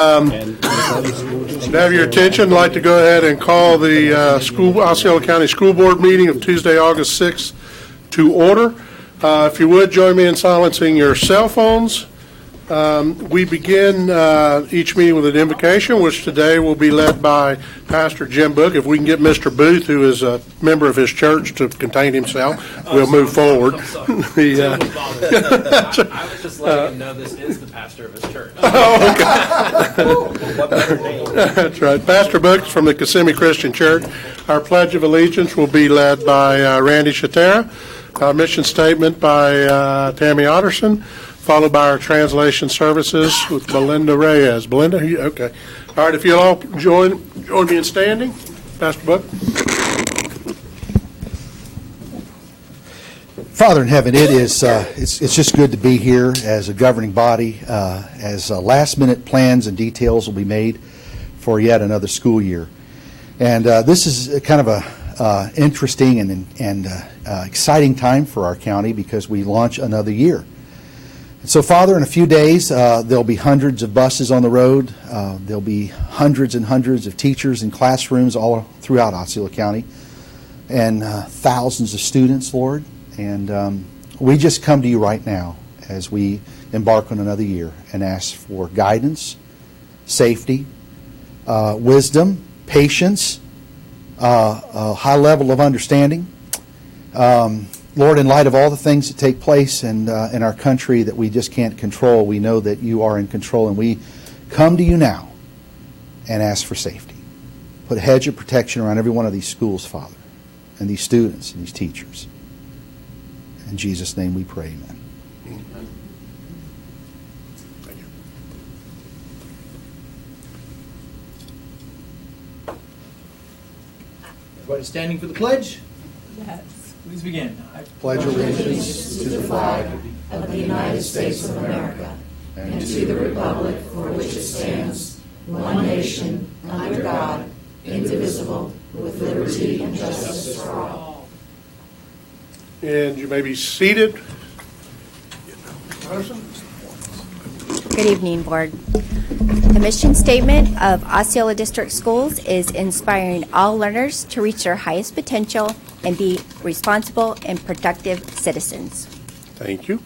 To have your attention, I'd like to go ahead and call the Osceola County School Board meeting of Tuesday, August 6th to order. If you would, join me in silencing your cell phones. We begin each meeting with an invocation, which today will be led by Pastor Jim Book. If we can get Mr. Booth, who is a member of his church, to contain himself, we'll move forward. I was just letting him know this is the pastor of his church. Oh, okay. What better name? That's right. Pastor Book from the Kissimmee Christian Church. Our Pledge of Allegiance will be led by Randy Shatera. Our mission statement by Tammy Otterson, followed by our translation services with Belinda Reyes. Belinda, okay. All right, if you'll all join me in standing. Pastor Buck. Father in heaven, it's just good to be here as a governing body, as last-minute plans and details will be made for yet another school year. And this is kind of a interesting and exciting time for our county because we launch another year. So, Father, in a few days, there'll be hundreds of buses on the road. There'll be hundreds and hundreds of teachers in classrooms all throughout Osceola County, and thousands of students, Lord. And we just come to you right now as we embark on another year and ask for guidance, safety, wisdom, patience, a high level of understanding. Lord, in light of all the things that take place in our country that we just can't control, we know that you are in control, and we come to you now and ask for safety. Put a hedge of protection around every one of these schools, Father, and these students and these teachers. In Jesus' name we pray, amen. Thank you. Everybody standing for the pledge? Yes. Please begin. I Pledge allegiance To the flag of the United States of America and to the republic for which it stands, one nation, under God, indivisible, with liberty and justice for all. And you may be seated. Good evening, Board. The mission statement of Osceola District Schools is inspiring all learners to reach their highest potential and be responsible and productive citizens. Thank you.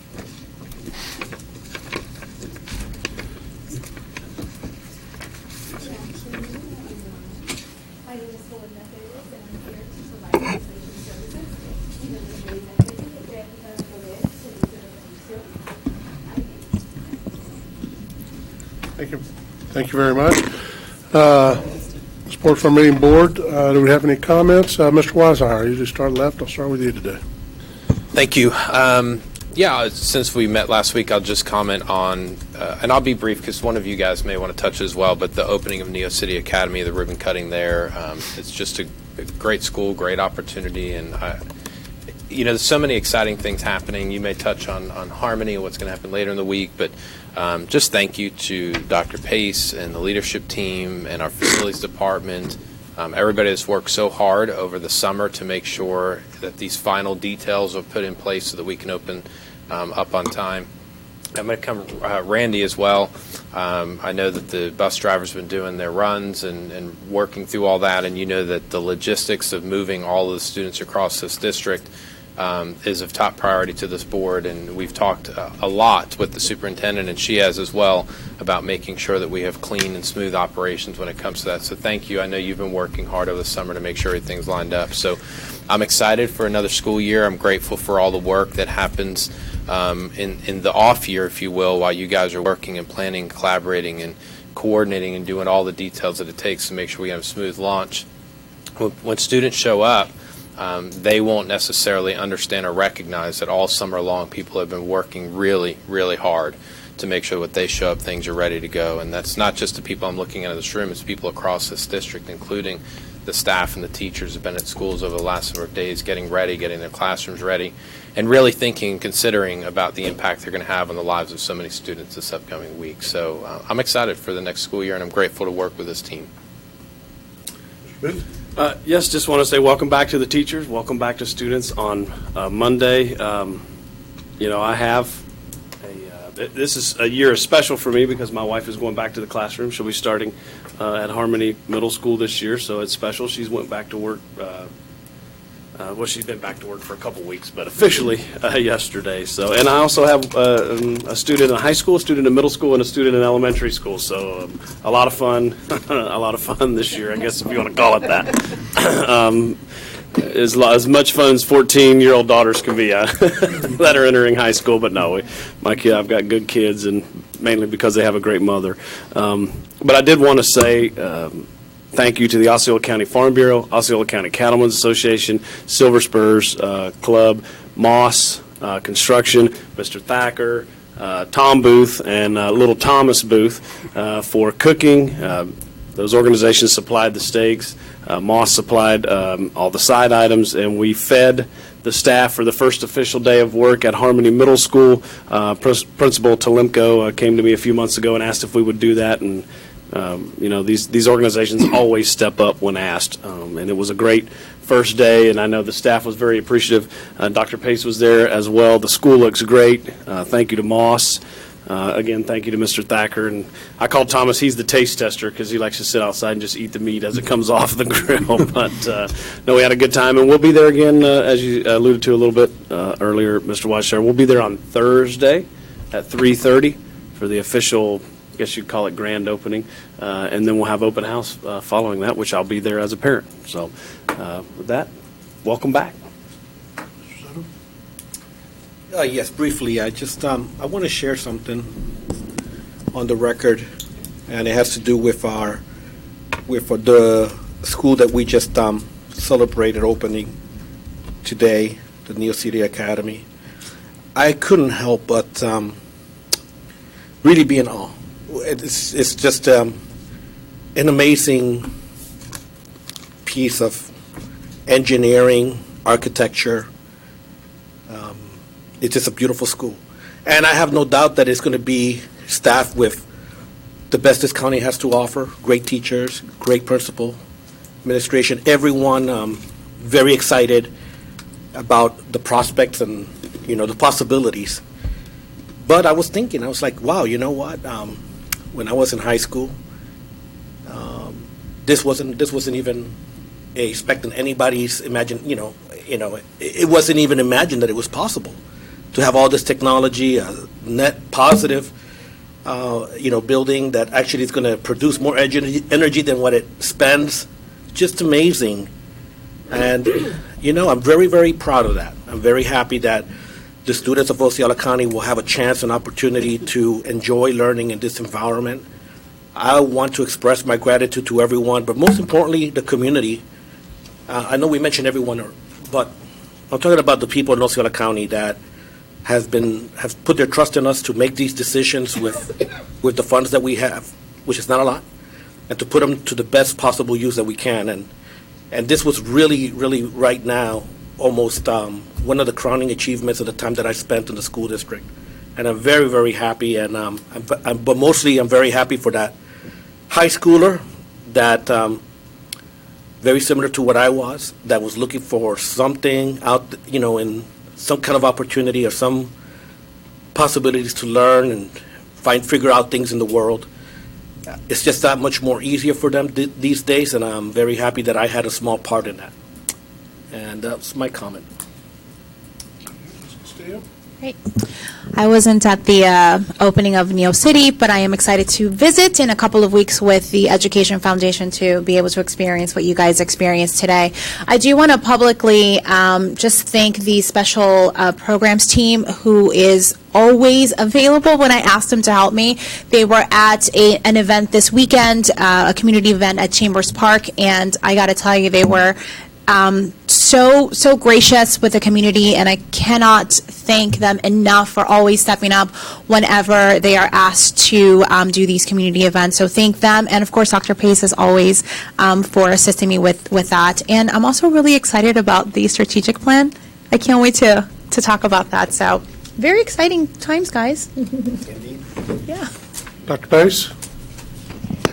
Thank you very much. Sports Farm Meeting Board, do we have any comments? Mr. Weisenhower, you just started left. I'll start with you today. Thank you. Since we met last week, I'll just comment on, and I'll be brief because one of you guys may want to touch as well, but the opening of Neo City Academy, the ribbon cutting there, it's just a great school, great opportunity, and there's so many exciting things happening. You may touch on Harmony and what's going to happen later in the week, but just thank you to Dr. Pace and the leadership team and our facilities department, everybody that's worked so hard over the summer to make sure that these final details are put in place so that we can open up on time. I'm going to come Randy as well. I know that the bus drivers have been doing their runs and working through all that, and you know that the logistics of moving all of the students across this district is of top priority to this board, and we've talked a lot with the superintendent, and she has as well, about making sure that we have clean and smooth operations when it comes to that. So thank you. I know you've been working hard over the summer to make sure everything's lined up. So I'm excited for another school year. I'm grateful for all the work that happens in the off year, if you will, while you guys are working and planning, collaborating, and coordinating and doing all the details that it takes to make sure we have a smooth launch. When students show up, they won't necessarily understand or recognize that all summer long people have been working really, really hard to make sure when they show up things are ready to go. And that's not just the people I'm looking at in this room, it's people across this district, including the staff and the teachers have been at schools over the last number of days getting ready, getting their classrooms ready, and really thinking and considering about the impact they're going to have on the lives of so many students this upcoming week. So I'm excited for the next school year, and I'm grateful to work with this team. Yes, just want to say welcome back to the teachers, welcome back to students on Monday. I have a This is a year special for me because my wife is going back to the classroom. She'll be starting at Harmony Middle School this year, so it's special. She's went back to work. Well, she's been back to work for a couple weeks, but officially yesterday. So, and I also have a student in high school, a student in middle school, and a student in elementary school. So, a lot of fun, a lot of fun this year, I guess, if you want to call it that. As much fun as 14-year-old daughters can be that are entering high school. But no, I've got good kids, and mainly because they have a great mother. But I did want to say thank you to the Osceola County Farm Bureau, Osceola County Cattlemen's Association, Silver Spurs Club, Moss Construction, Mr. Thacker, Tom Booth, and little Thomas Booth for cooking. Those organizations supplied the steaks. Moss supplied all the side items, and we fed the staff for the first official day of work at Harmony Middle School. Principal Talimko came to me a few months ago and asked if we would do that, and these organizations always step up when asked, and it was a great first day, and I know the staff was very appreciative. Dr. Pace was there as well. The school looks great. Thank you to Moss. Again, thank you to Mr. Thacker. And I call Thomas, he's the taste tester because he likes to sit outside and just eat the meat as it comes off the grill. But no, we had a good time, and we'll be there again, as you alluded to a little bit earlier, Mr. Weisshire. We'll be there on Thursday at 3:30 for the official, I guess you'd call it, grand opening, and then we'll have open house following that, which I'll be there as a parent. So with that, welcome back. Yes, briefly, I want to share something on the record, and it has to do with the school that we just celebrated opening today, the Neo City Academy. I couldn't help but really be in awe. It's just an amazing piece of engineering, architecture. It's just a beautiful school. And I have no doubt that it's going to be staffed with the best this county has to offer, great teachers, great principal, administration, everyone very excited about the prospects and, the possibilities. But I was thinking, I was like, wow, you know what? When I was in high school, this wasn't even expecting anybody's it wasn't even imagined that it was possible to have all this technology, a net positive, building that actually is going to produce more energy than what it spends. Just amazing. And, I'm very, very proud of that. I'm very happy that the students of Osceola County will have a chance and opportunity to enjoy learning in this environment. I want to express my gratitude to everyone, but most importantly, the community. I know we mentioned everyone, but I'm talking about the people in Osceola County that have put their trust in us to make these decisions with the funds that we have, which is not a lot, and to put them to the best possible use that we can. And this was really, really right now almost one of the crowning achievements of the time that I spent in the school district. And I'm very, very happy, and but mostly I'm very happy for that high schooler that very similar to what I was, that was looking for something out, in some kind of opportunity or some possibilities to learn and figure out things in the world. It's just that much more easier for them these days, and I'm very happy that I had a small part in that. And that's my comment. Great. I wasn't at the opening of Neo City, but I am excited to visit in a couple of weeks with the Education Foundation to be able to experience what you guys experienced today. I do want to publicly just thank the special programs team who is always available when I asked them to help me. They were at an event this weekend, a community event at Chambers Park, and I got to tell you, they were so gracious with the community, and I cannot thank them enough for always stepping up whenever they are asked to do these community events. So thank them, and of course Dr. Pace as always for assisting me with that. And I'm also really excited about the strategic plan. I can't wait to talk about that. So very exciting times, guys. Indeed. Yeah. Dr. Pace?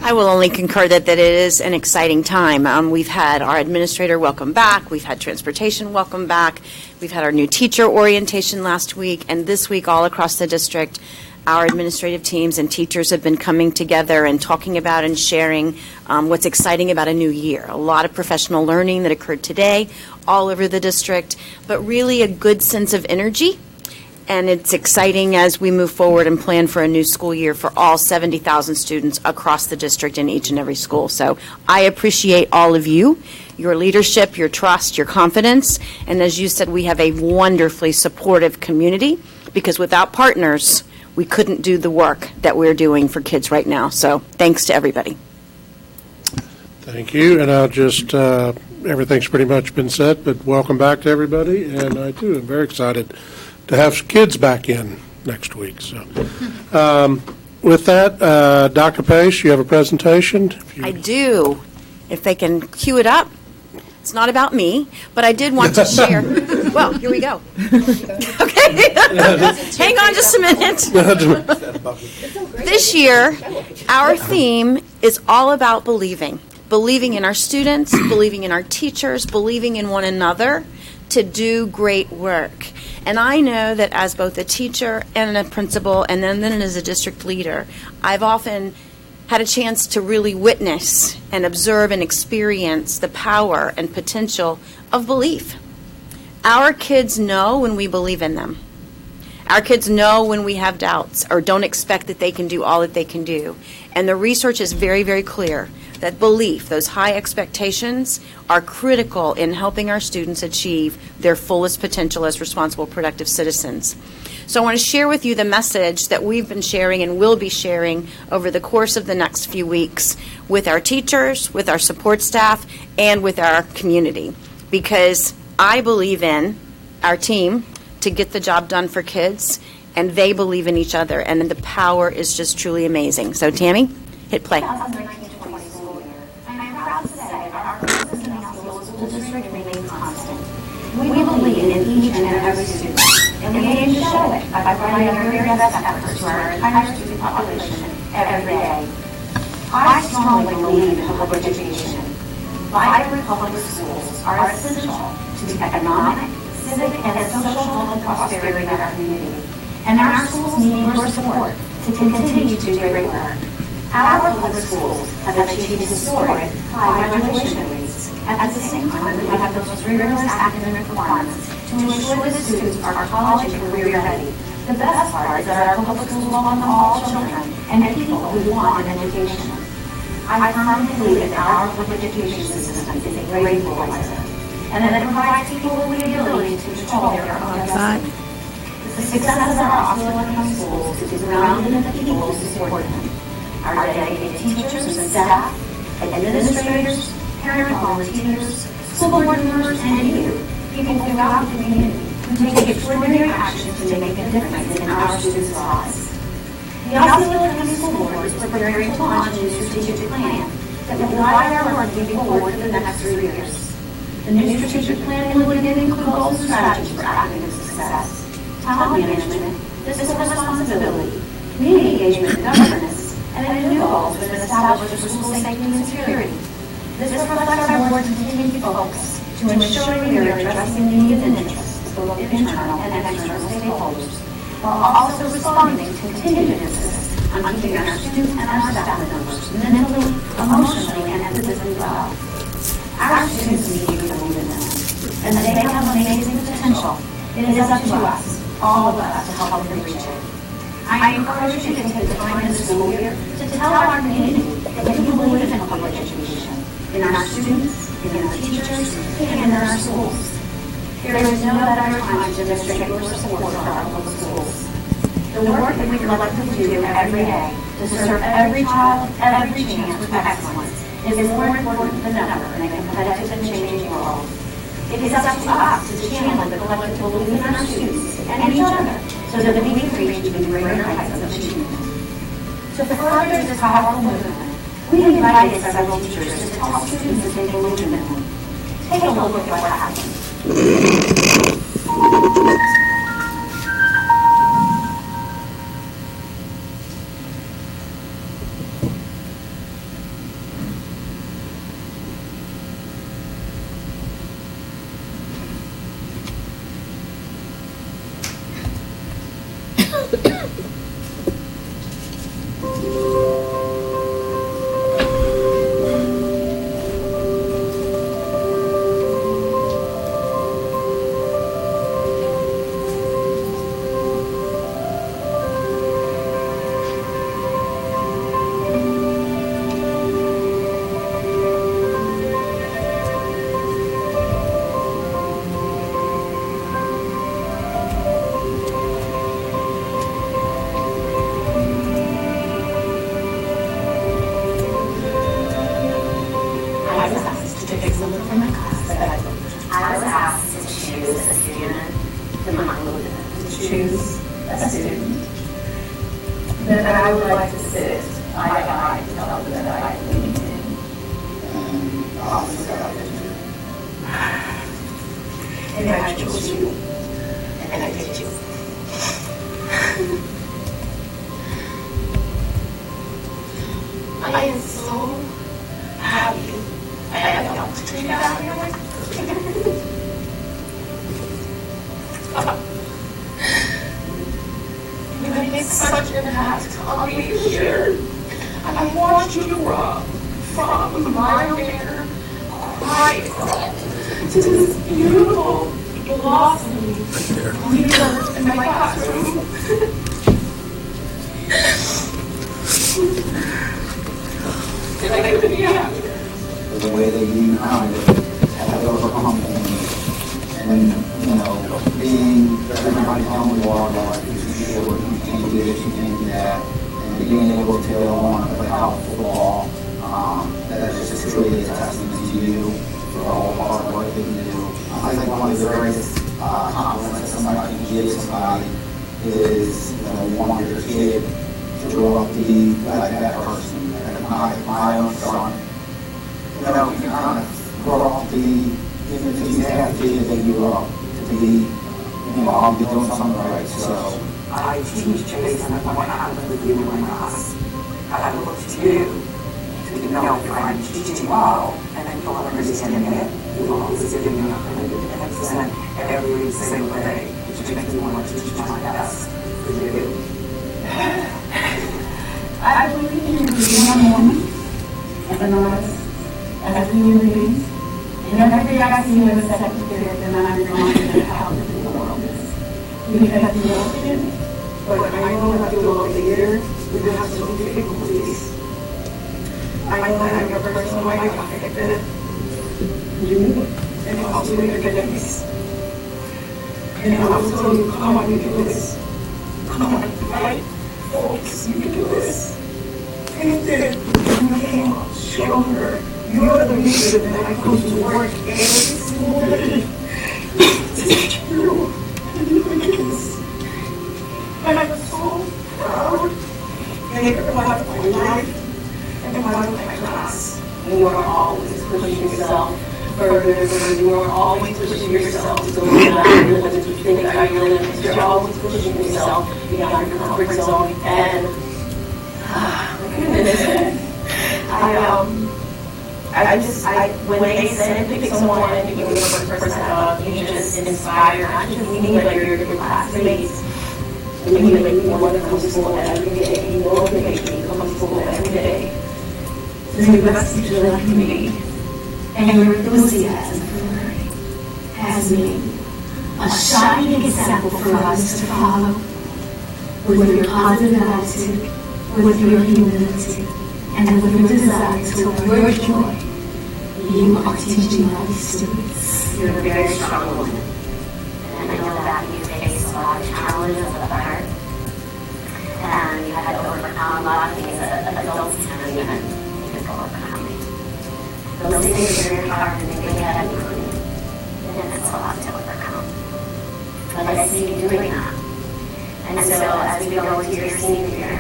I will only concur that it is an exciting time. We've had our administrator welcome back. We've had transportation welcome back. We've had our new teacher orientation last week, and this week all across the district, our administrative teams and teachers have been coming together and talking about and sharing what's exciting about a new year. A lot of professional learning that occurred today all over the district, but really a good sense of energy. And it's exciting as we move forward and plan for a new school year for all 70,000 students across the district in each and every school. So I appreciate all of you, your leadership, your trust, your confidence. And as you said, we have a wonderfully supportive community, because without partners, we couldn't do the work that we're doing for kids right now. So thanks to everybody. Thank you, and I'll just, everything's pretty much been said, but welcome back to everybody, and I too am very excited to have kids back in next week. So, with that, Dr. Pace, you have a presentation? I do. If they can cue it up. It's not about me, but I did want to share. Well, here we go. Okay. Hang on just a minute. This year, our theme is all about believing. Believing in our students, believing in our teachers, believing in one another to do great work. And I know that as both a teacher and a principal, and then as a district leader, I've often had a chance to really witness and observe and experience the power and potential of belief. Our kids know when we believe in them. Our kids know when we have doubts or don't expect that they can do all that they can do. And the research is very, very clear that belief, those high expectations, are critical in helping our students achieve their fullest potential as responsible, productive citizens. So I want to share with you the message that we've been sharing and will be sharing over the course of the next few weeks with our teachers, with our support staff, and with our community. Because I believe in our team to get the job done for kids, and they believe in each other, and the power is just truly amazing. So Tammy, hit play. 2019-20 school year. I am proud to say that our focus in the Osceola School District remains constant. We believe in each and every student, and we aim to show it by providing our very best effort to our entire student population every day. I strongly believe in public education. Vibrant public schools are essential to the economic, civic, and social health and prosperity of our community, and our schools need your support to continue to do great work. Our public schools have achieved historic high graduation rates. At the same time, we have the most rigorous academic requirements to ensure that students are college and career ready. The best part is that our public schools welcome all children and people who want an education. I firmly believe that our public education system is a great equalizer, and that it provides people with the ability to control their own destiny. The success of our Osceola County schools is grounded in the people who support them. Our dedicated teachers and staff, administrators, parent volunteers, school board members, and you, people throughout the community who take extraordinary actions to make a difference in our students' lives. The Osceola County School Board is preparing to launch a new strategic plan that will guide our work moving forward for the next 3 years. The new strategic plan will include goals and strategies for academic success, talent management, fiscal responsibility, community engagement and governance, and a new goals have been established for school safety and security. This reflects our board's continued focus to ensure we are addressing the needs and interests of both internal and external stakeholders, while also responding to continued emphasis on keeping our students and our staff members mentally, emotionally, and physically well. Our students need you to believe in them, and they have amazing potential. It is up to us, all of us, to help them reach it. I encourage you to take the time in the school year to tell our community that you believe in public education, in our students, in our teachers, and in our schools. There is no better time to demonstrate your support for our public schools. The work that we collectively do every day to serve every child every chance with excellence is more important than ever in a competitive and changing world. It is up to us to channel the collective belief in our students and each other so that we can reach even greater heights of achievement. To further this powerful movement, we invited several teachers to tell students that they believe in them. Take a look at what happened. and I chose you, and I picked you. I am so happy I have the opportunity to have your life. You have made such an impact on me here. I watched you grow from a mild manner, quiet girl, to this beautiful, blossoming leader in my classroom. And I couldn't be happier. The way that you kind of have overcome things, and you know, being everybody's only water, like you can't do this, you can't do that, and being able to want to play college football, that just truly is a testament to you for all the hard work that you do. I think one of the greatest compliments that somebody can give somebody is, you know, you want your kid to grow up to be like that person. Like my own son, you know, you kind of grow up to be, even if you have kids that you grow up to be, you know, I'll be doing something right. So I teach based on what happens with you in my class. I look to you to know if I'm teaching well and then you'll understand it. You'll always give me 110% every single day, which makes me want to teach my best for you. I believe in you being a woman, as an artist, as a human being. And every day I see you as a second period, then I'm reminded of how different the world is. You have the emotion, but I know that through all the years, we will have some difficulties. I know that your personal life affected you and also your academics. And I was telling you, come on, you can do this. Come on, fight. Folks, you can do this. And then you came out stronger. You're the reason that I go to work every single day to teach you and do this. And I'm so proud that you're part of my life and part of my class. And you are always pushing yourself further and you are always pushing yourself to go beyond your limits, which you think are your limits. You're always pushing yourself beyond your comfort zone. And my goodness, when they said pick someone and you were the first person out, you just inspire not just me, but your classmates. And you make me want to come to school every day. You motivate me to come to school every day. You're the best teacher that I can be. And your enthusiasm for learning has made a shining example for others to follow. With your positive attitude, with your humility, and with your desire to learn your joy, you are teaching other students. You're a very strong woman. And I know that you face a lot of challenges of the heart. And you had to overcome a lot of things that adults can't even overcome. Those things are very hard and they get heavy on you. And it's a lot to overcome. But I see you doing that. And so as we go into your senior year,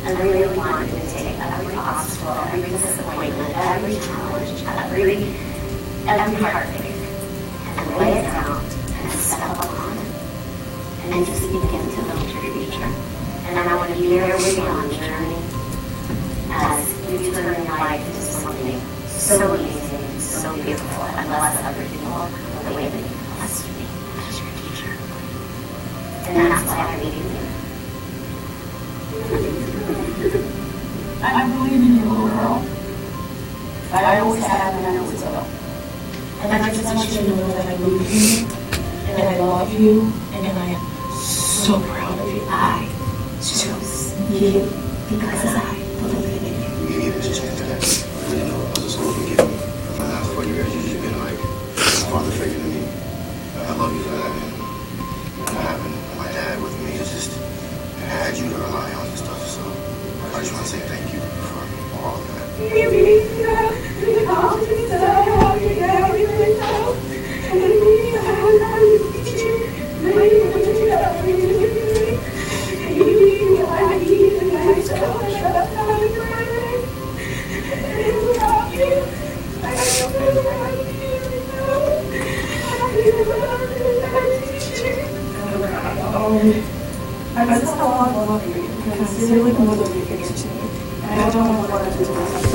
I really want you to take every obstacle, every disappointment, every challenge, every heartache, and lay it down and step on it. And just begin to build your future. And I want to be there with you on the journey as you turn your life into something so amazing, so beautiful, and bless other people the way that you blessed me as your teacher. And that's why I believe in you. I believe in you, little girl. I always have and I always will. And I just want you to know that I believe in you, and I love you, and I am so proud of you. I chose you because I believe in you. you gave us a chance today. You know, I was just hoping to give me for the last 4 years. You've been like a father figure to me. I love you for that, and having my dad with me is just, I had you to rely on and stuff, so I just want to say thank you for all of that. I all of you because you're like motivators to me. And I don't know what to do without you.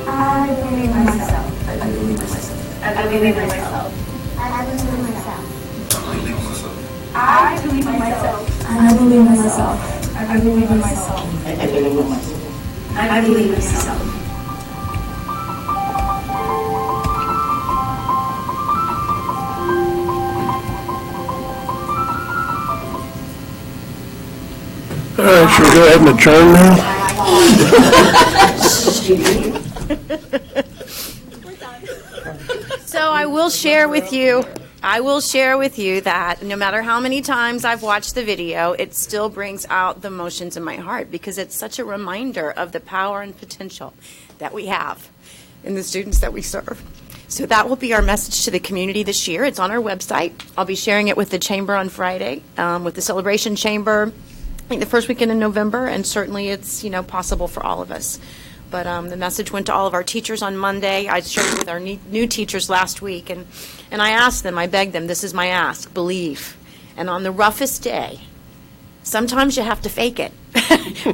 I believe in myself. I believe in myself. I believe in myself. I believe in myself. I believe in myself. I believe in myself. I believe in myself. I believe in myself. I believe in myself. All right, should we go ahead and adjourn now? So I will share with you that no matter how many times I've watched the video, it still brings out the emotions in my heart because it's such a reminder of the power and potential that we have in the students that we serve. So that will be our message to the community this year. It's on our website. I'll be sharing it with the Chamber on Friday, with the Celebration Chamber, I think the first weekend in November, and certainly it's, possible for all of us. But the message went to all of our teachers on Monday. I shared it with our new teachers last week, and I asked them, I begged them, this is my ask, believe. And on the roughest day, sometimes you have to fake it.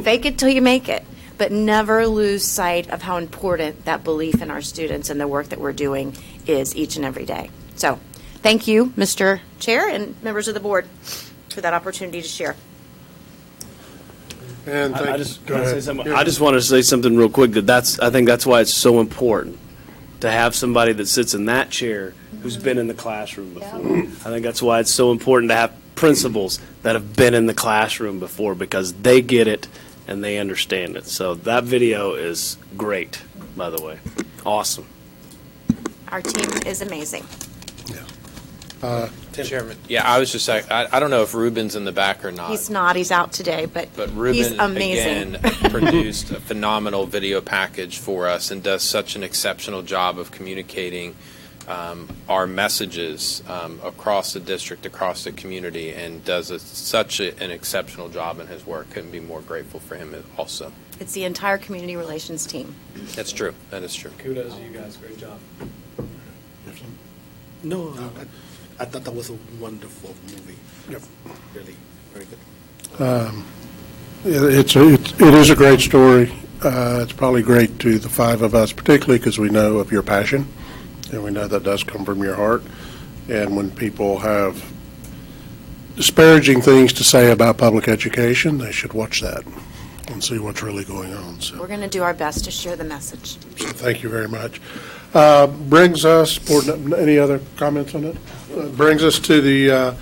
Fake it till you make it. But never lose sight of how important that belief in our students and the work that we're doing is each and every day. So thank you, Mr. Chair and members of the board, for that opportunity to share. And I just want to say something real quick. I think that's why it's so important to have somebody that sits in that chair who's been in the classroom before. I think that's why it's so important to have principals that have been in the classroom before because they get it and they understand it. So that video is great, by the way. Awesome. Our team is amazing. Chairman, I was just saying, I don't know if Ruben's in the back or not. He's not. He's out today, but Ruben, he's amazing. again, produced a phenomenal video package for us and does such an exceptional job of communicating our messages across the district, across the community, and does such an exceptional job in his work. Couldn't be more grateful for him also. It's the entire community relations team. That's true. That is true. Kudos to you guys. Great job. No, I thought that was a wonderful movie. Yep. Really, very good. It is a great story. It's probably great to the five of us, particularly because we know of your passion, and we know that does come from your heart. And when people have disparaging things to say about public education, they should watch that and see what's really going on. So We're going to do our best to share the message. thank you very much. Brings us, board, any other comments on it? Brings us to the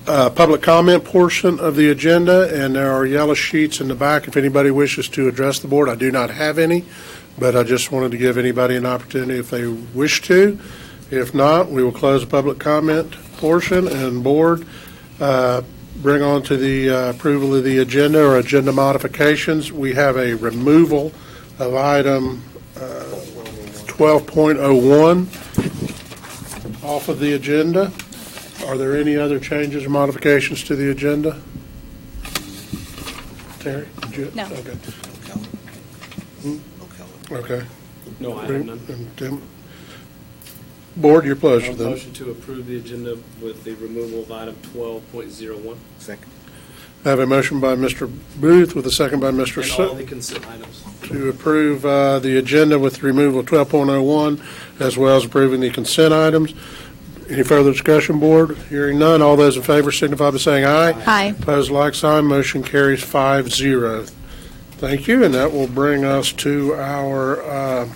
public comment portion of the agenda, and there are yellow sheets in the back if anybody wishes to address the board. I do not have any, but I just wanted to give anybody an opportunity if they wish to. If not, we will close the public comment portion and board. Bring on to the approval of the agenda or agenda modifications. We have a removal of item 12.01 off of the agenda. Are there any other changes or modifications to the agenda? Terry? Did you? No. Okay. Okay. Okay. No, I have none. And Tim? Board, your pleasure A then. motion to approve the agenda with the removal of item 12.01. Second. I have a motion by Mr. Booth with a second by Mr. And all the consent items. To approve the agenda with the removal of 12.01, as well as approving the consent items. Any further discussion, board? Hearing none, all those in favor signify by saying aye. Aye. Opposed, like sign. Motion carries 5-0. Thank you, and that will bring us to our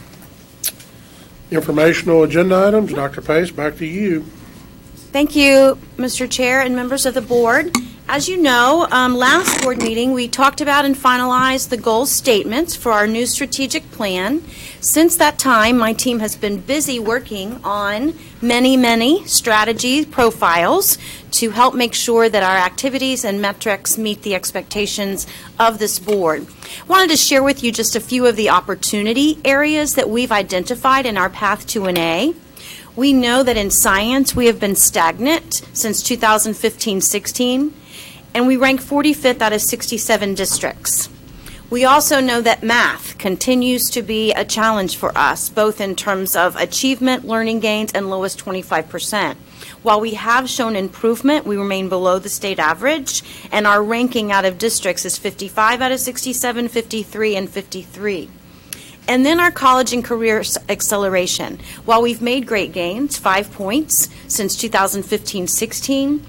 informational agenda items. Dr. Pace, back to you. Thank you, Mr. Chair and members of the board. As you know, last board meeting, we talked about and finalized the goal statements for our new strategic plan. Since that time, my team has been busy working on many strategy profiles to help make sure that our activities and metrics meet the expectations of this board. I wanted to share with you just a few of the opportunity areas that we've identified in our path to an A. We know that in science, we have been stagnant since 2015-16, and we rank 45th out of 67 districts. We also know that math continues to be a challenge for us, both in terms of achievement, learning gains, and lowest 25%. While we have shown improvement, we remain below the state average, and our ranking out of districts is 55 out of 67, 53, and 53. And then our college and career acceleration. While we've made great gains, 5 points since 2015-16,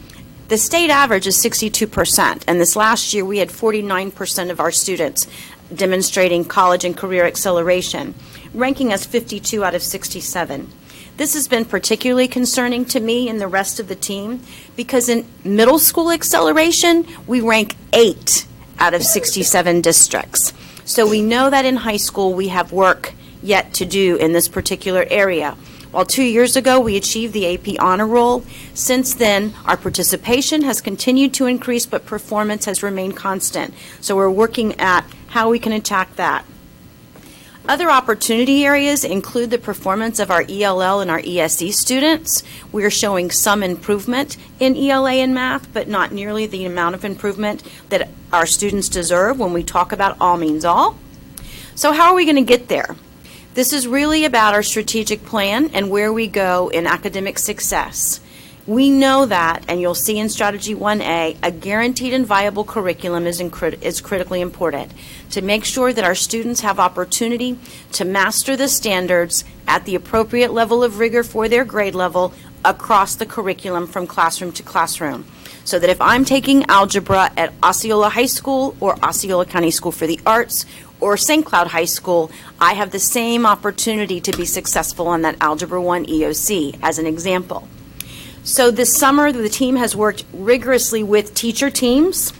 the state average is 62%, and this last year we had 49% of our students demonstrating college and career acceleration, ranking us 52 out of 67. This has been particularly concerning to me and the rest of the team because in middle school acceleration, we rank 8 out of 67 districts. So we know that in high school we have work yet to do in this particular area. While 2 years ago we achieved the AP Honor Roll, since then our participation has continued to increase but performance has remained constant. So we're working at how we can attack that. Other opportunity areas include the performance of our ELL and our ESE students. We are showing some improvement in ELA and math, but not nearly the amount of improvement that our students deserve when we talk about all means all. So how are we going to get there? This is really about our strategic plan and where we go in academic success. We know that, and you'll see in Strategy 1A, a guaranteed and viable curriculum is critically important to make sure that our students have opportunity to master the standards at the appropriate level of rigor for their grade level across the curriculum from classroom to classroom. So that if I'm taking algebra at Osceola High School or Osceola County School for the Arts or St. Cloud High School, I have the same opportunity to be successful on that Algebra 1 EOC as an example. So this summer, the team has worked rigorously with teacher teams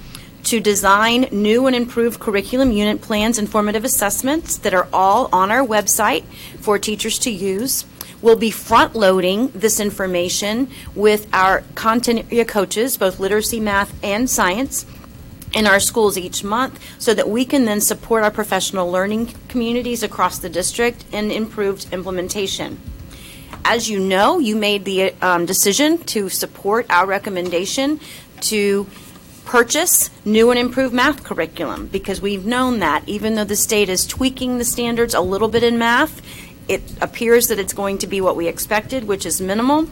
to design new and improved curriculum unit plans and formative assessments that are all on our website for teachers to use. We'll be front-loading this information with our content area coaches, both literacy, math, and science, in our schools each month so that we can then support our professional learning communities across the district in improved implementation. As you know, you made the decision to support our recommendation to purchase new and improved math curriculum because we've known that even though the state is tweaking the standards a little bit in math, it appears that it's going to be what we expected, which is minimal,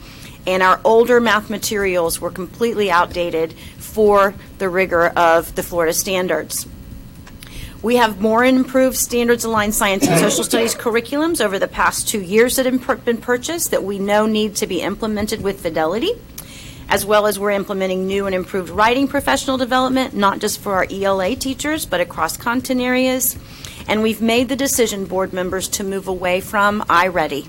and our older math materials were completely outdated for the rigor of the Florida standards. We have more improved standards-aligned science and social studies curriculums over the past 2 years that have been purchased that we know need to be implemented with fidelity, as well as we're implementing new and improved writing professional development, not just for our ELA teachers, but across content areas. And we've made the decision, board members, to move away from iReady.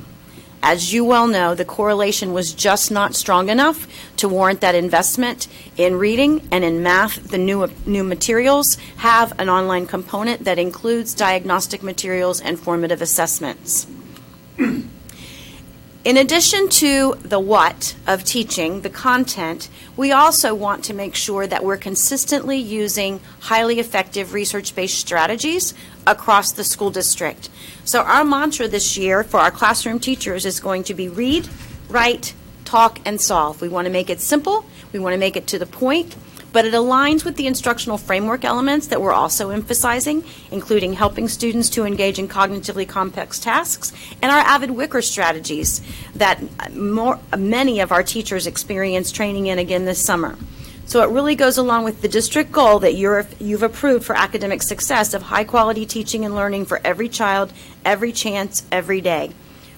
As you well know, the correlation was just not strong enough to warrant that investment in reading and in math. The new materials have an online component that includes diagnostic materials and formative assessments. In addition to the what of teaching, the content, we also want to make sure that we're consistently using highly effective research-based strategies across the school district. So our mantra this year for our classroom teachers is going to be read, write, talk, and solve. We want to make it simple. We want to make it to the point. But it aligns with the instructional framework elements that we're also emphasizing, including helping students to engage in cognitively complex tasks, and our Avid Wicker strategies that many of our teachers experience training in again this summer. So it really goes along with the district goal that you've approved for academic success of high-quality teaching and learning for every child, every chance, every day.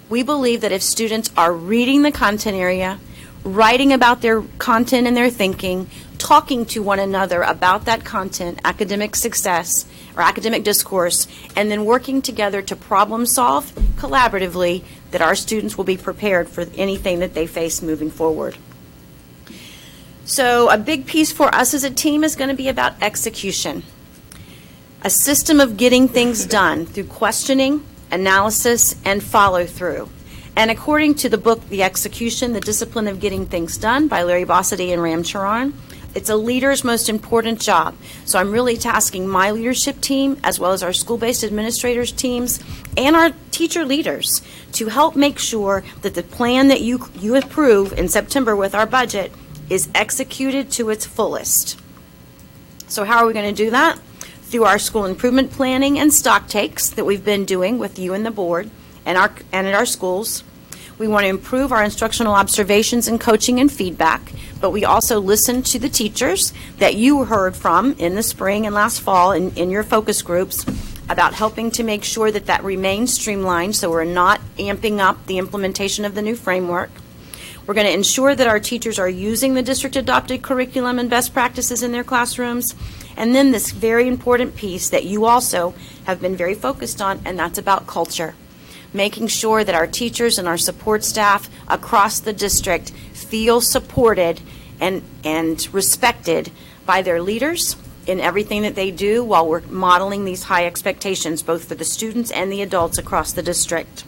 We believe that if students are reading the content area, writing about their content and their thinking, talking to one another about that content, academic success, or academic discourse, and then working together to problem solve collaboratively, that our students will be prepared for anything that they face moving forward. So a big piece for us as a team is going to be about execution. A system of getting things done through questioning, analysis, and follow-through. And according to the book, The Execution, The Discipline of Getting Things Done by Larry Bossidy and Ram Charan, it's a leader's most important job. So I'm really tasking my leadership team, as well as our school-based administrators teams, and our teacher leaders to help make sure that the plan that you approve in September with our budget is executed to its fullest. So how are we going to do that? through our school improvement planning and stock takes that we've been doing with you and the board and at our schools. We want to improve our instructional observations and coaching and feedback, but we also listen to the teachers that you heard from in the spring and last fall in your focus groups about helping to make sure that that remains streamlined so we're not amping up the implementation of the new framework. We're going to ensure that our teachers are using the district-adopted curriculum and best practices in their classrooms. And then this very important piece that you also have been very focused on, and that's about culture. Making sure that our teachers and our support staff across the district feel supported and respected by their leaders in everything that they do while we're modeling these high expectations, both for the students and the adults across the district.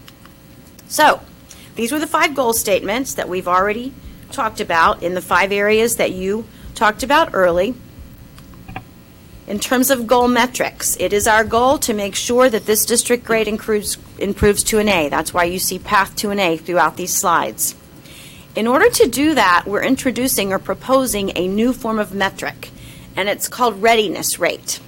So, these were the 5 goal statements that we've already talked about in the 5 areas that you talked about early. In terms of goal metrics, it is our goal to make sure that this district grade improves to an A. That's why you see path to an A throughout these slides. In order to do that, we're introducing or proposing a new form of metric, and it's called readiness rate.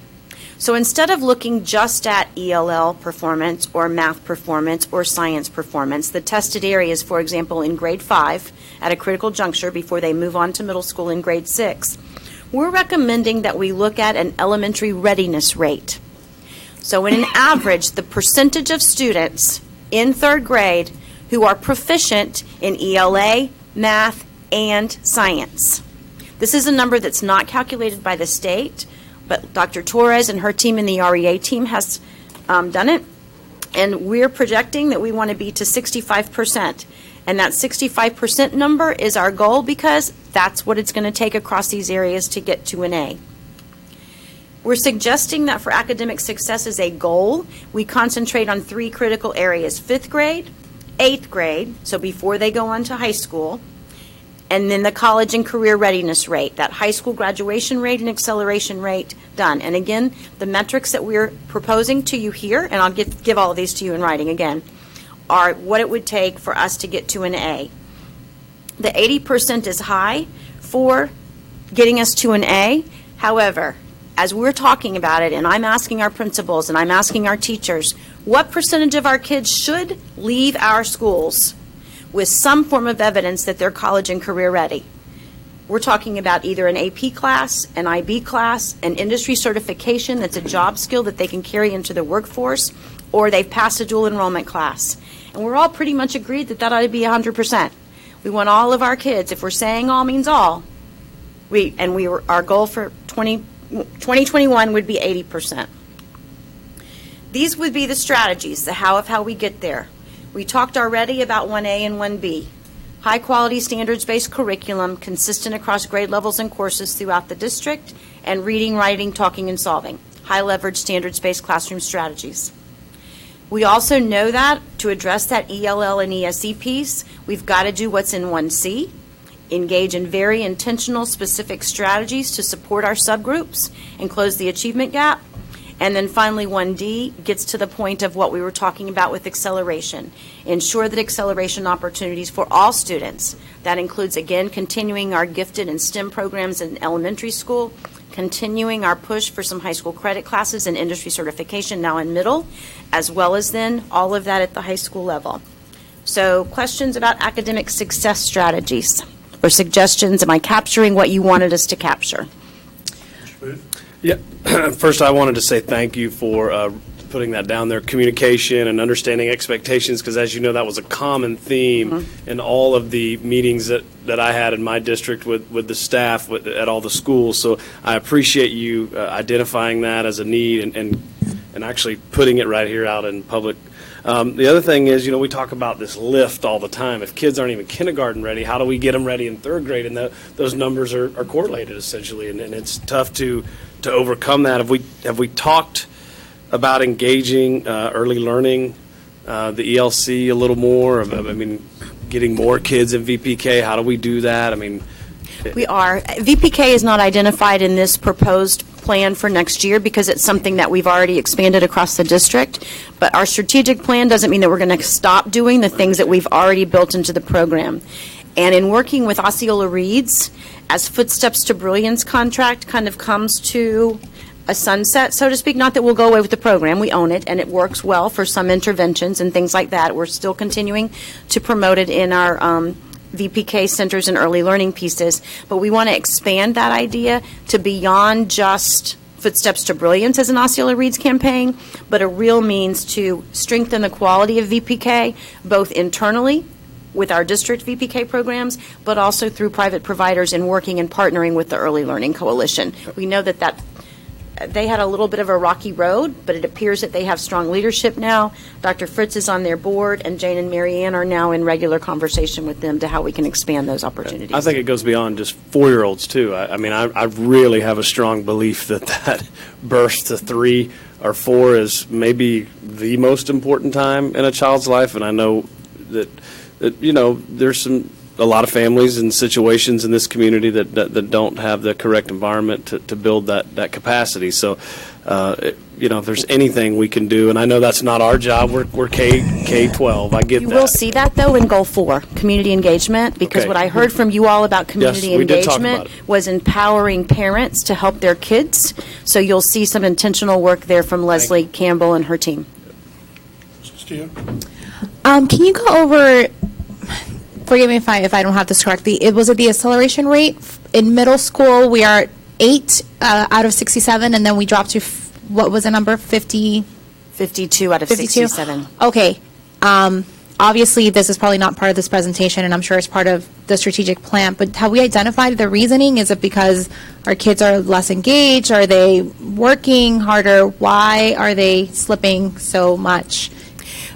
So instead of looking just at ELL performance or math performance or science performance, the tested areas, for example, in grade 5 at a critical juncture before they move on to middle school in grade 6, we're recommending that we look at an elementary readiness rate. So in an average, the percentage of students in 3rd grade who are proficient in ELA, math, and science. This is a number that's not calculated by the state, but Dr. Torres and her team in the REA team has done it, and we're projecting that we want to be to 65%. And that 65% number is our goal because that's what it's going to take across these areas to get to an A. We're suggesting that for academic success as a goal, we concentrate on 3 critical areas: 5th grade, 8th grade, so before they go on to high school, and then the college and career readiness rate, that high school graduation rate and acceleration rate done. And again, the metrics that we're proposing to you here, and I'll give all of these to you in writing again, are what it would take for us to get to an A. The 80% is high for getting us to an A. However, as we're talking about it, and I'm asking our principals and I'm asking our teachers, what percentage of our kids should leave our schools with some form of evidence that they're college and career ready? We're talking about either an AP class, an IB class, an industry certification that's a job skill that they can carry into the workforce, or they've passed a dual enrollment class. And we're all pretty much agreed that that ought to be 100%. We want all of our kids, if we're saying all means all, our goal for 2021 would be 80%. These would be the strategies, the how of how we get there. We talked already about 1A and 1B. High-quality, standards-based curriculum consistent across grade levels and courses throughout the district, and reading, writing, talking, and solving. High-leverage, standards-based classroom strategies. We also know that to address that ELL and ESE piece, we've got to do what's in 1C, engage in very intentional, specific strategies to support our subgroups and close the achievement gap. And then finally, 1D gets to the point of what we were talking about with acceleration. Ensure that acceleration opportunities for all students. That includes, again, continuing our gifted and STEM programs in elementary school, continuing our push for some high school credit classes and industry certification now in middle, as well as then all of that at the high school level. So questions about academic success strategies or suggestions? Am I capturing what you wanted us to capture? Yeah. First, I wanted to say thank you for putting that down there, communication and understanding expectations, because as you know, that was a common theme in all of the meetings that I had in my district with the staff at all the schools. So I appreciate you identifying that as a need and actually putting it right here out in public. The other thing is, we talk about this lift all the time. If kids aren't even kindergarten ready, how do we get them ready in 3rd grade? And those numbers are correlated essentially, and it's tough to overcome that. Have we talked about engaging early learning, the ELC a little more? Getting more kids in VPK. How do we do that? We are. VPK is not identified in this proposed plan for next year because it's something that we've already expanded across the district. But our strategic plan doesn't mean that we're going to stop doing the things that we've already built into the program. And in working with Osceola Reads, as Footsteps to Brilliance contract kind of comes to a sunset, so to speak. Not that we'll go away with the program. We own it, and it works well for some interventions and things like that. We're still continuing to promote it in our VPK centers and early learning pieces. But we want to expand that idea to beyond just Footsteps to Brilliance as an Osceola Reads campaign, but a real means to strengthen the quality of VPK, both internally with our district VPK programs, but also through private providers and working and partnering with the Early Learning Coalition. We know that they had a little bit of a rocky road, but it appears that they have strong leadership now. Dr. Fritz is on their board, and Jane and Mary Ann are now in regular conversation with them to how we can expand those opportunities. I think it goes beyond just 4-year-olds, too. I mean, I really have a strong belief that burst to 3 or 4 is maybe the most important time in a child's life, and I know that there's a lot of families and situations in this community that don't have the correct environment to build that capacity. So, if there's anything we can do, and I know that's not our job, we're K-12, I get that. You will see that, though, in Goal 4, community engagement, because Okay. what I heard from you all about community Yes, we did talk engagement about it. was empowering parents to help their kids. So you'll see some intentional work there from Leslie Campbell and her team. Steve? Can you go over, forgive me if I don't have this correctly, was it the acceleration rate? In middle school, we are 8 out of 67, and then we dropped to, what was the number, 50? 52 out of 52? 67. Okay. Obviously, this is probably not part of this presentation, and I'm sure it's part of the strategic plan, but have we identified the reasoning? Is it because our kids are less engaged? Are they working harder? Why are they slipping so much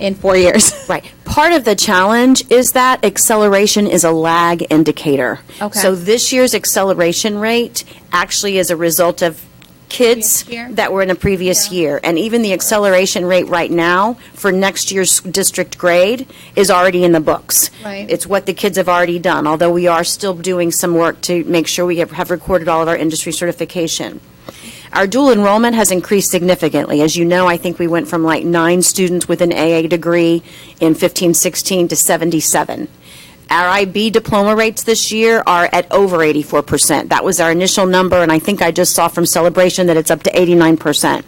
in 4 years? Right. Part of the challenge is that acceleration is a lag indicator. Okay. So this year's acceleration rate actually is a result of kids Previous year? that were in a previous Yeah. year. And even the acceleration rate right now for next year's district grade is already in the books. Right. It's what the kids have already done, although we are still doing some work to make sure we have recorded all of our industry certification. Our dual enrollment has increased significantly. As you know, I think we went from like 9 students with an AA degree in 15-16 to 77. Our IB diploma rates this year are at over 84%. That was our initial number, and I think I just saw from Celebration that it's up to 89%.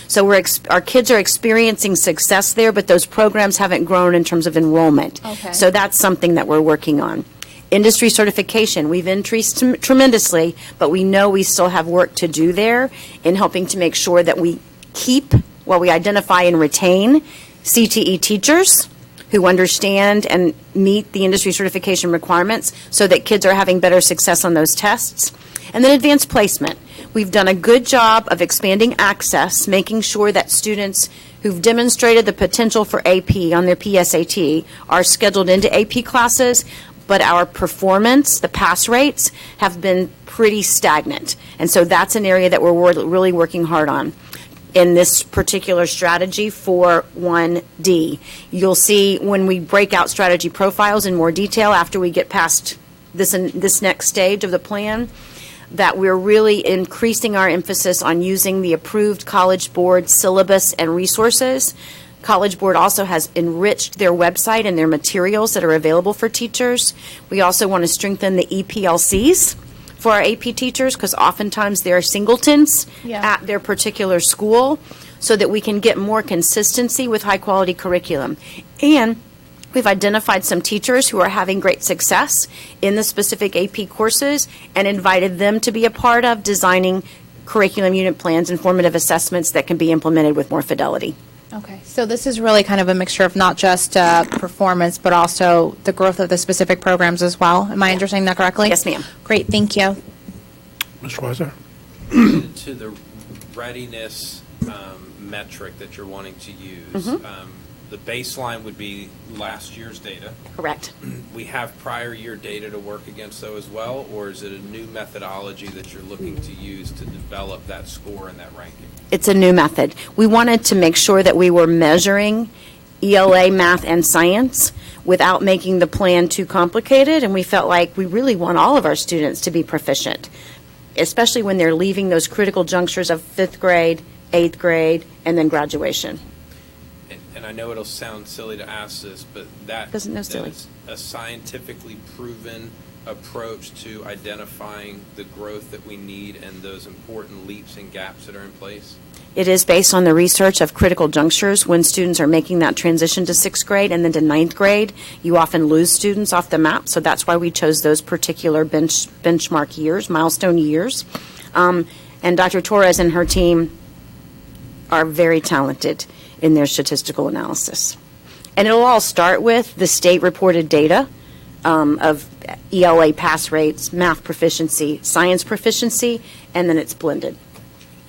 So our kids are experiencing success there, but those programs haven't grown in terms of enrollment. Okay. So that's something that we're working on. Industry certification, we've increased tremendously, but we know we still have work to do there in helping to make sure that we keep, we identify and retain CTE teachers who understand and meet the industry certification requirements so that kids are having better success on those tests. And then advanced placement. We've done a good job of expanding access, making sure that students who've demonstrated the potential for AP on their PSAT are scheduled into AP classes, but our performance, the pass rates, have been pretty stagnant. And so that's an area that we're really working hard on in this particular strategy for 1D. You'll see when we break out strategy profiles in more detail after we get past this next stage of the plan, that we're really increasing our emphasis on using the approved College Board syllabus and resources. College Board also has enriched their website and their materials that are available for teachers. We also want to strengthen the EPLCs for our AP teachers because oftentimes they're singletons at their particular school so that we can get more consistency with high-quality curriculum. And we've identified some teachers who are having great success in the specific AP courses and invited them to be a part of designing curriculum unit plans and formative assessments that can be implemented with more fidelity. Okay, so this is really kind of a mixture of not just performance, but also the growth of the specific programs as well. Am I understanding that correctly? Yes, ma'am. Great, thank you. Mr. Weiser? To the readiness metric that you're wanting to use, Mm-hmm. The baseline would be last year's data. Correct. We have prior year data to work against though as well, or is it a new methodology that you're looking to use to develop that score and that ranking? It's a new method. We wanted to make sure that we were measuring ELA, math, and science without making the plan too complicated, and we felt like we really want all of our students to be proficient, especially when they're leaving those critical junctures of 5th grade, 8th grade, and then graduation. And I know it'll sound silly to ask this, but that Doesn't know that silly. is a scientifically proven approach to identifying the growth that we need and those important leaps and gaps that are in place? It is based on the research of critical junctures. When students are making that transition to 6th grade and then to 9th grade, you often lose students off the map, so that's why we chose those particular benchmark years, milestone years. And Dr. Torres and her team are very talented in their statistical analysis. And it'll all start with the state-reported data of ELA pass rates, math proficiency, science proficiency, and then it's blended.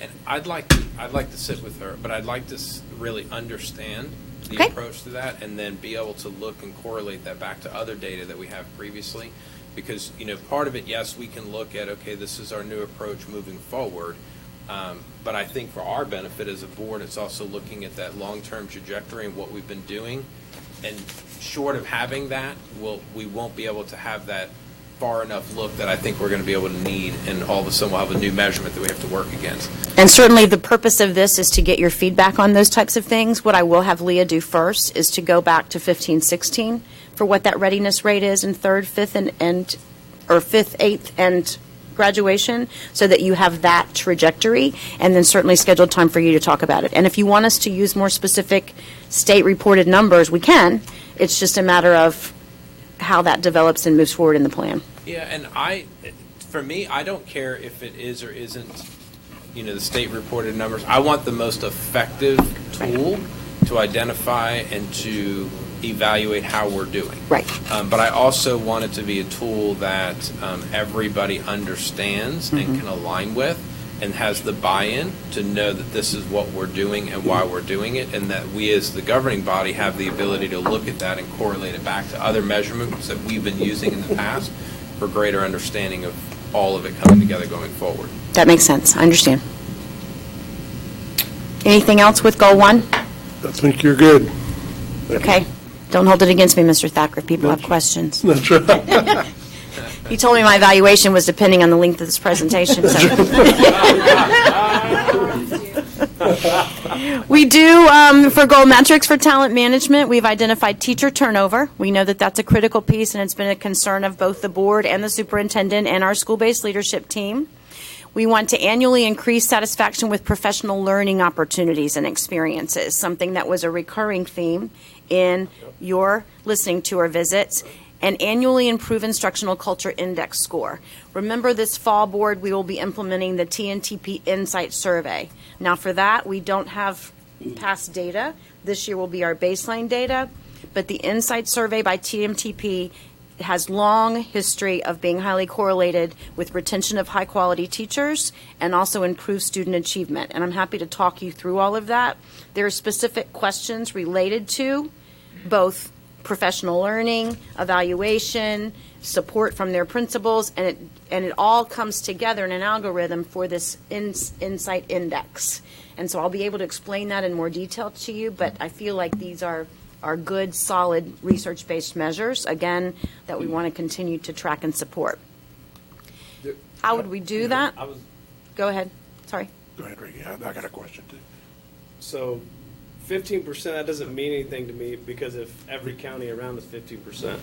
And I'd like to sit with her, but I'd like to really understand the Okay. approach to that, and then be able to look and correlate that back to other data that we have previously. Because, part of it, yes, we can look at, okay, this is our new approach moving forward. But I think for our benefit as a board, it's also looking at that long-term trajectory and what we've been doing. And short of having that, we won't be able to have that far enough look that I think we're going to be able to need, and all of a sudden we'll have a new measurement that we have to work against. And certainly the purpose of this is to get your feedback on those types of things. What I will have Leah do first is to go back to 15-16 for what that readiness rate is in 3rd, 5th, or 5th, 8th, and graduation, so that you have that trajectory, and then certainly schedule time for you to talk about it. And if you want us to use more specific state-reported numbers, we can. It's just a matter of how that develops and moves forward in the plan. Yeah, and for me, I don't care if it is or isn't, the state-reported numbers. I want the most effective tool to identify and to evaluate how we're doing. Right. But I also want it to be a tool that everybody understands and can align with, and has the buy-in to know that this is what we're doing and why we're doing it, and that we as the governing body have the ability to look at that and correlate it back to other measurements that we've been using in the past for greater understanding of all of it coming together going forward. That makes sense. I understand. Anything else with Goal 1? I think you're good. Okay. Don't hold it against me, Mr. Thacker, if people have questions. That's right. He told me my evaluation was depending on the length of this presentation. So. We do, for goal metrics for talent management, we've identified teacher turnover. We know that that's a critical piece, and it's been a concern of both the board and the superintendent and our school-based leadership team. We want to annually increase satisfaction with professional learning opportunities and experiences, something that was a recurring theme in your listening to our visits, and annually improve instructional culture index score. Remember, this fall, board, we will be implementing the TNTP Insight Survey. Now, for that, we don't have past data. This year will be our baseline data, but the Insight Survey by TMTP has long history of being highly correlated with retention of high-quality teachers and also improved student achievement. And I'm happy to talk you through all of that. There are specific questions related to both professional learning, evaluation, support from their principals, and it all comes together in an algorithm for this Insight Index. And so I'll be able to explain that in more detail to you, but I feel like these are good, solid, research-based measures, again, that we want to continue to track and support. How would we do that? Go ahead. Sorry. Go ahead, Ricky. I got a question, too. So 15%, that doesn't mean anything to me, because if every county around is 15%.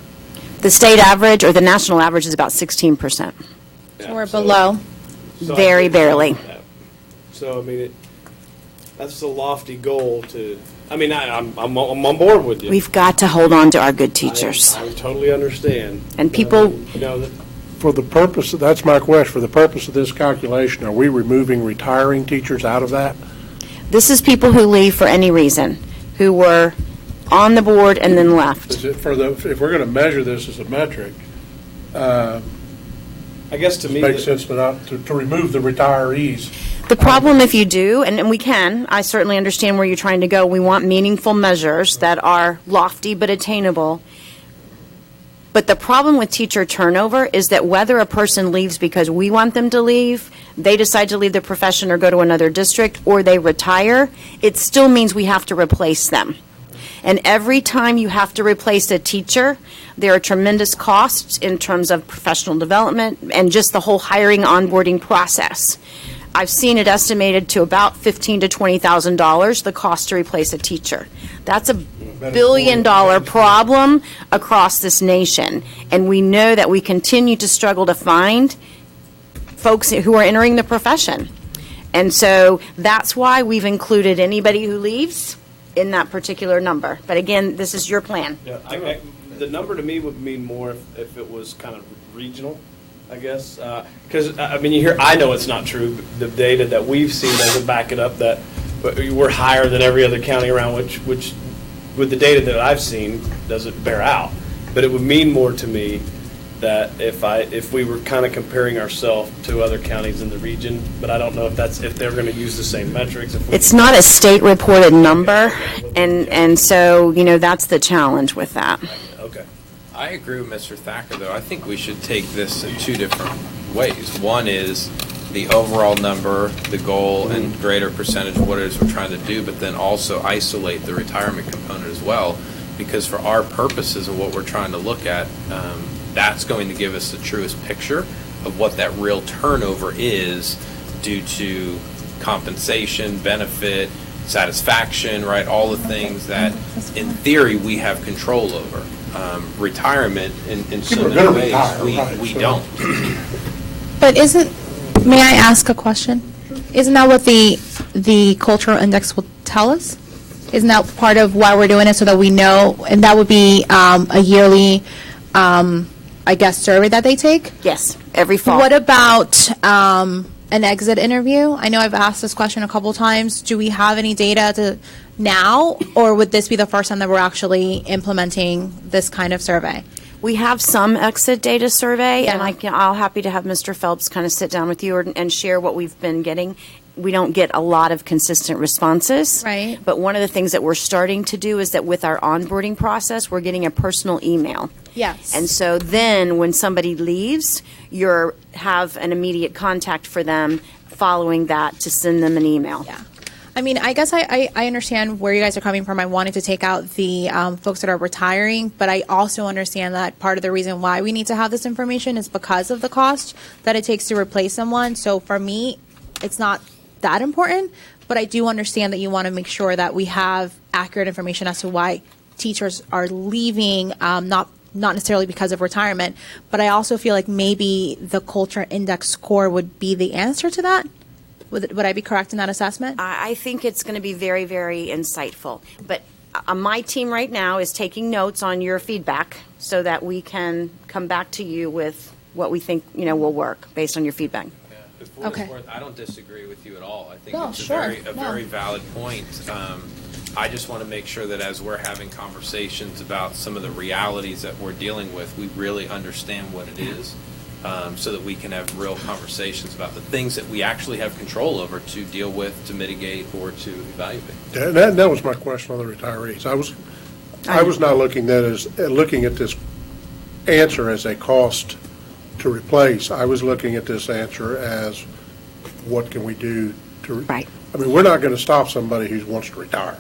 The state average or the national average is about 16%. So we're below. So Very barely. So, I mean, that's a lofty goal to, I'm on board with you. We've got to hold on to our good teachers. I totally understand. And people, For the purpose, that's my question, for the purpose of this calculation, are we removing retiring teachers out of that? this is people who leave for any reason, who were on the board and then left. Is it if we're going to measure this as a metric, I guess to me, it makes sense to remove the retirees. The problem, if you do, and we can, I certainly understand where you're trying to go. We want meaningful measures that are lofty but attainable. But the problem with teacher turnover is that whether a person leaves because we want them to leave, they decide to leave the profession or go to another district, or they retire, it still means we have to replace them. And every time you have to replace a teacher, there are tremendous costs in terms of professional development and just the whole hiring onboarding process. I've seen it estimated to about $15,000 to $20,000, the cost to replace a teacher. That's a billion-dollar problem across this nation, and we know that we continue to struggle to find folks who are entering the profession. And so that's why we've included anybody who leaves in that particular number. But again, this is your plan. Yeah, the number to me would mean more if it was kind of regional, I guess. Because, you hear, I know it's not true. The data that we've seen doesn't back it up that we're higher than every other county around, which with the data that I've seen, doesn't bear out. But it would mean more to me that if we were kind of comparing ourselves to other counties in the region, but I don't know if they're going to use the same metrics. It's not a state-reported number, and so, that's the challenge with that. Okay. I agree with Mr. Thacker, though. I think we should take this in two different ways. One is the overall number, the goal, and greater percentage of what it is we're trying to do, but then also isolate the retirement component as well, because for our purposes and what we're trying to look at, that's going to give us the truest picture of what that real turnover is due to compensation, benefit, satisfaction, right? All the things that, in theory, we have control over. Retirement, in so many ways, we don't. But may I ask a question? Isn't that what the cultural index will tell us? Isn't that part of why we're doing it, so that we know, and that would be a yearly, I guess, survey that they take? Yes, every fall. What about an exit interview? I know I've asked this question a couple times. Do we have any data now, or would this be the first time that we're actually implementing this kind of survey? We have some exit data survey, and I'll happy to have Mr. Phelps kind of sit down with you and share what we've been getting. We don't get a lot of consistent responses. Right. But one of the things that we're starting to do is that with our onboarding process, we're getting a personal email. Yes. And so then when somebody leaves, you have an immediate contact for them following that to send them an email. Yeah. I guess I understand where you guys are coming from. I wanted to take out the folks that are retiring, but I also understand that part of the reason why we need to have this information is because of the cost that it takes to replace someone. So for me, it's not that important, but I do understand that you want to make sure that we have accurate information as to why teachers are leaving, not necessarily because of retirement, but I also feel like maybe the culture index score would be the answer to that. Would I be correct in that assessment? I think it's going to be very, very insightful. But my team right now is taking notes on your feedback so that we can come back to you with what we think will work based on your feedback. Okay. I don't disagree with you at all. I think it's a very valid point. I just want to make sure that as we're having conversations about some of the realities that we're dealing with, we really understand what it is, so that we can have real conversations about the things that we actually have control over to deal with, to mitigate, or to evaluate. Yeah, that was my question on the retirees. I was not looking at this answer as a cost to replace. I was looking at this answer as what can we do to. Right. We're not going to stop somebody who wants to retire,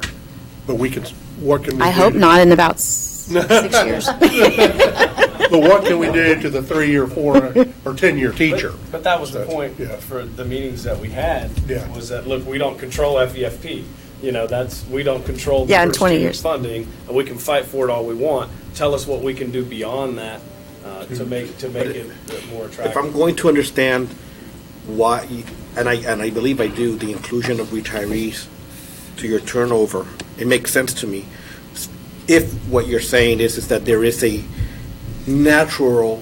but what can we do? I hope not in about 6 years. But what can we do to the 3-year, 4 or 10-year teacher? But that was the point for the meetings that we had, was that, look, we don't control FEFP. We don't control the in 20 years funding, and we can fight for it all we want. Tell us what we can do beyond that to make it more attractive. If I'm going to understand why, and I believe I do, the inclusion of retirees to your turnover, it makes sense to me. If what you're saying is that there is a natural,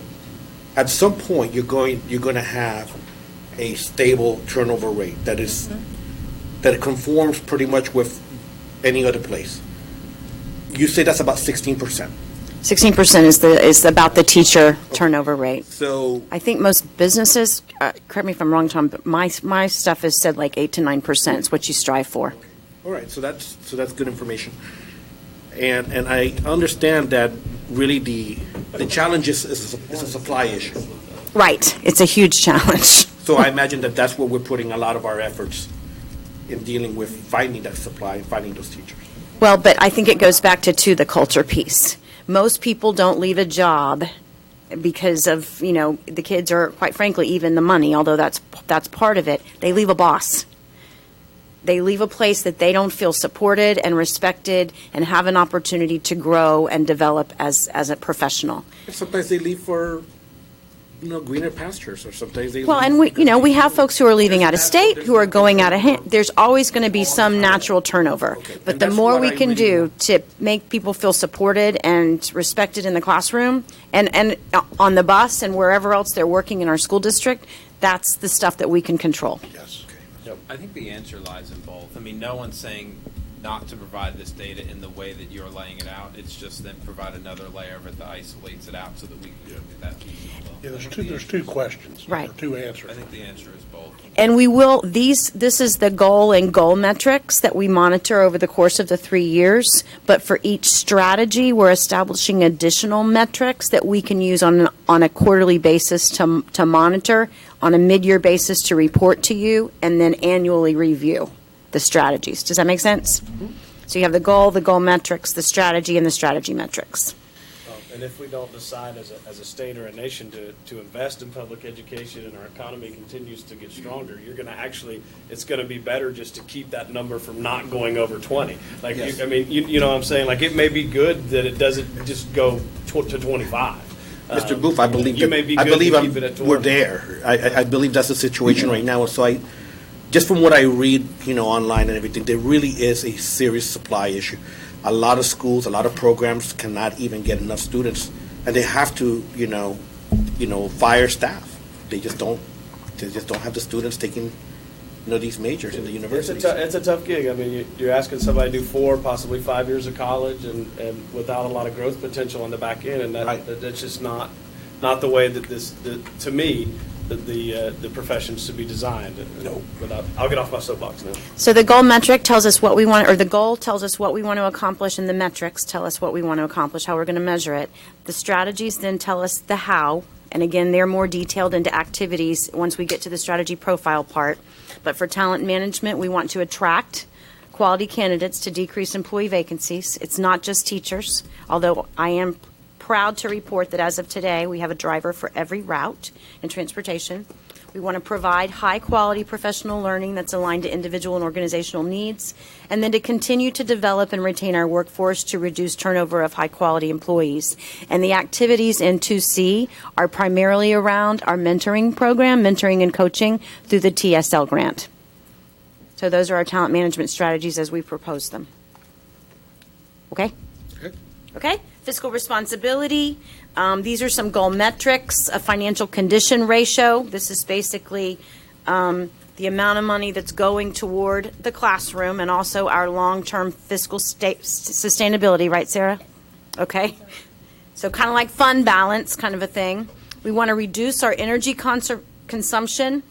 at some point you're going to have a stable turnover rate that is that it conforms pretty much with any other place. You say that's about 16%. 16% is about the teacher turnover rate. So I think most businesses, correct me if I'm wrong, Tom, but my stuff is said like 8 to 9% is what you strive for. All right, so that's good information. And I understand that really the challenge is a supply issue. Right, it's a huge challenge. So I imagine that's where we're putting a lot of our efforts in dealing with finding that supply and finding those teachers. Well, but I think it goes back to the culture piece. Most people don't leave a job because of, the kids are, quite frankly, even the money, although that's part of it, they leave a boss. They leave a place that they don't feel supported and respected and have an opportunity to grow and develop as a professional. Sometimes they leave for, greener pastures, or sometimes they Well, leave. and we have folks who are leaving out of state, who are going out of hand. There's always going to be some natural turnover. But And the that's more what we I can really do want. to make people feel supported and respected in the classroom and on the bus and wherever else they're working in our school district, that's the stuff that we can control. Yes. I think the answer lies in both. I mean, no one's saying not to provide this data in the way that you're laying it out. It's just then provide another layer of it that isolates it out so that we can look at that piece as well. Yeah, I think there's two questions. Right. Or two answers. I think the answer is both. And we will, this is the goal and goal metrics that we monitor over the course of the 3 years. But for each strategy, we're establishing additional metrics that we can use on a quarterly basis to monitor, on a mid-year basis to report to you, and then annually review the strategies. Does that make sense? So you have the goal metrics, the strategy, and the strategy metrics. And if we don't decide as a state or a nation to invest in public education and our economy continues to get stronger, you're going to actually, it's going to be better just to keep that number from not going over 20. Like, Yes. you know what I'm saying? Like, it may be good that it doesn't just go to 25. Mr. Booth, I believe You may be I good to believe keep it at 20. we're there. I believe that's the situation right now. So just from what I read, online and everything, there really is a serious supply issue. A lot of schools, a lot of programs cannot even get enough students, and they have to, fire staff. They just don't have the students taking, these majors in the universities. It's a tough gig. I mean, you're asking somebody to do 4, possibly 5 years of college, and without a lot of growth potential on the back end, and that's just not the way that to me, the professions should be designed. No. But I'll get off my soapbox now. So the goal metric tells us what we want, or the goal tells us what we want to accomplish, and the metrics tell us what we want to accomplish, how we're going to measure it. The strategies then tell us the how, and again, they're more detailed into activities once we get to the strategy profile part. But for talent management, we want to attract quality candidates to decrease employee vacancies. It's not just teachers, although I am proud to report that as of today, we have a driver for every route in transportation. We want to provide high-quality professional learning that's aligned to individual and organizational needs, and then to continue to develop and retain our workforce to reduce turnover of high-quality employees. And the activities in 2C are primarily around our mentoring program, mentoring and coaching through the TSL grant. So those are our talent management strategies as we propose them. Okay? Okay? Fiscal responsibility. These are some goal metrics. A financial condition ratio. This is basically the amount of money that's going toward the classroom and also our long-term fiscal sustainability. Right, Sarah? Okay. So kind of like fund balance kind of a thing. We want to reduce our energy consumption,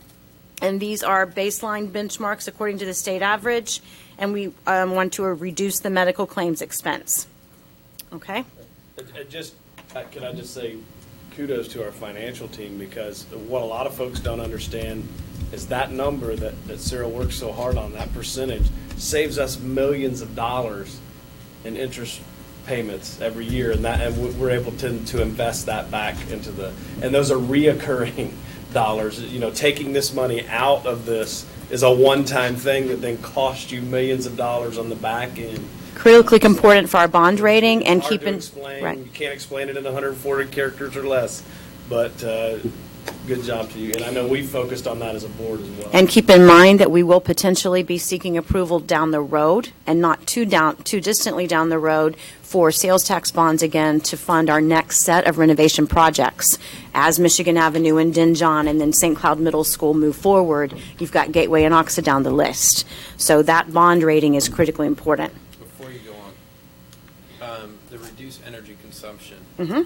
and these are baseline benchmarks according to the state average, and we want to reduce the medical claims expense. Okay? Can I just say kudos to our financial team, because what a lot of folks don't understand is that number that Sarah works so hard on, that percentage, saves us millions of dollars in interest payments every year, and we're able to invest that back into and those are reoccurring dollars. Taking this money out of this is a one-time thing that then costs you millions of dollars on the back end. Critically important for our bond rating and Hard to keeping explain. right. You can't explain it in 140 characters or less, but good job to you. And I know we focused on that as a board as well. And keep in mind that we will potentially be seeking approval down the road, and not too distantly down the road, for sales tax bonds again to fund our next set of renovation projects. As Michigan Avenue and Denjon and then St. Cloud Middle School move forward, you've got Gateway and Oxa down the list. So that bond rating is critically important. Before you go on, the reduced energy consumption. Mm-hmm.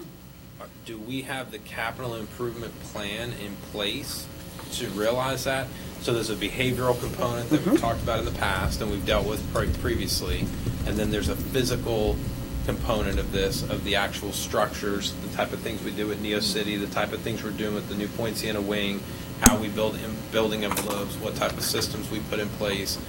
Do we have the capital improvement plan in place to realize that? So there's a behavioral component that we've talked about in the past and we've dealt with previously, and then there's a physical component of this, of the actual structures, the type of things we do with Neo City, the type of things we're doing with the new Point Siena wing, how we build building envelopes, what type of systems we put in place.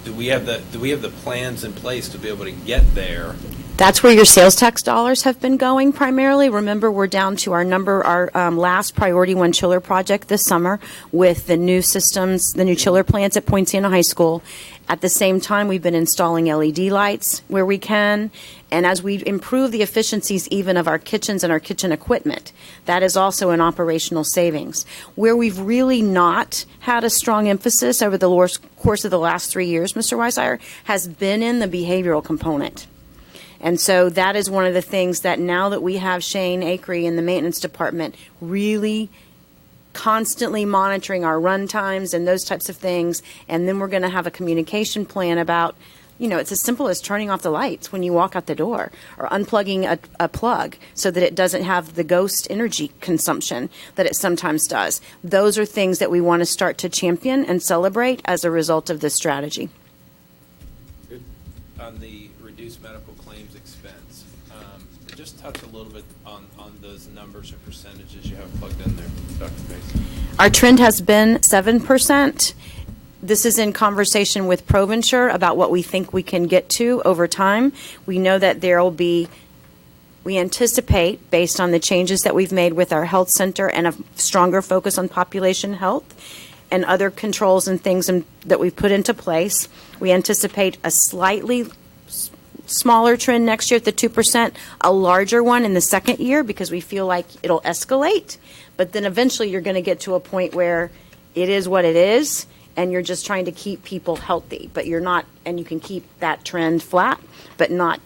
Do we have the plans in place to be able to get there That's where your sales tax dollars have been going primarily. Remember, we're down to our last Priority One chiller project this summer with the new systems, the new chiller plants at Poinciana High School. At the same time, we've been installing LED lights where we can. And as we improve the efficiencies even of our kitchens and our kitchen equipment, that is also an operational savings. Where we've really not had a strong emphasis over the course of the last 3 years, Mr. Weissier, has been in the behavioral component. And so that is one of the things that now that we have Shane Acree in the maintenance department really constantly monitoring our run times and those types of things, and then we're going to have a communication plan about, it's as simple as turning off the lights when you walk out the door or unplugging a plug so that it doesn't have the ghost energy consumption that it sometimes does. Those are things that we want to start to champion and celebrate as a result of this strategy. Good. On the reduced medical claims expense, just touch a little bit on those numbers or percentages you have plugged in there, Dr. Pace. Our trend has been 7%. This is in conversation with Proventure about what we think we can get to over time. We know that we anticipate, based on the changes that we've made with our health center and a stronger focus on population health and other controls and things that we've put into place, we anticipate a slightly smaller trend next year at the 2%, a larger one in the second year because we feel like it'll escalate. But then eventually you're going to get to a point where it is what it is, and you're just trying to keep people healthy. But you're not, and you can keep that trend flat, but not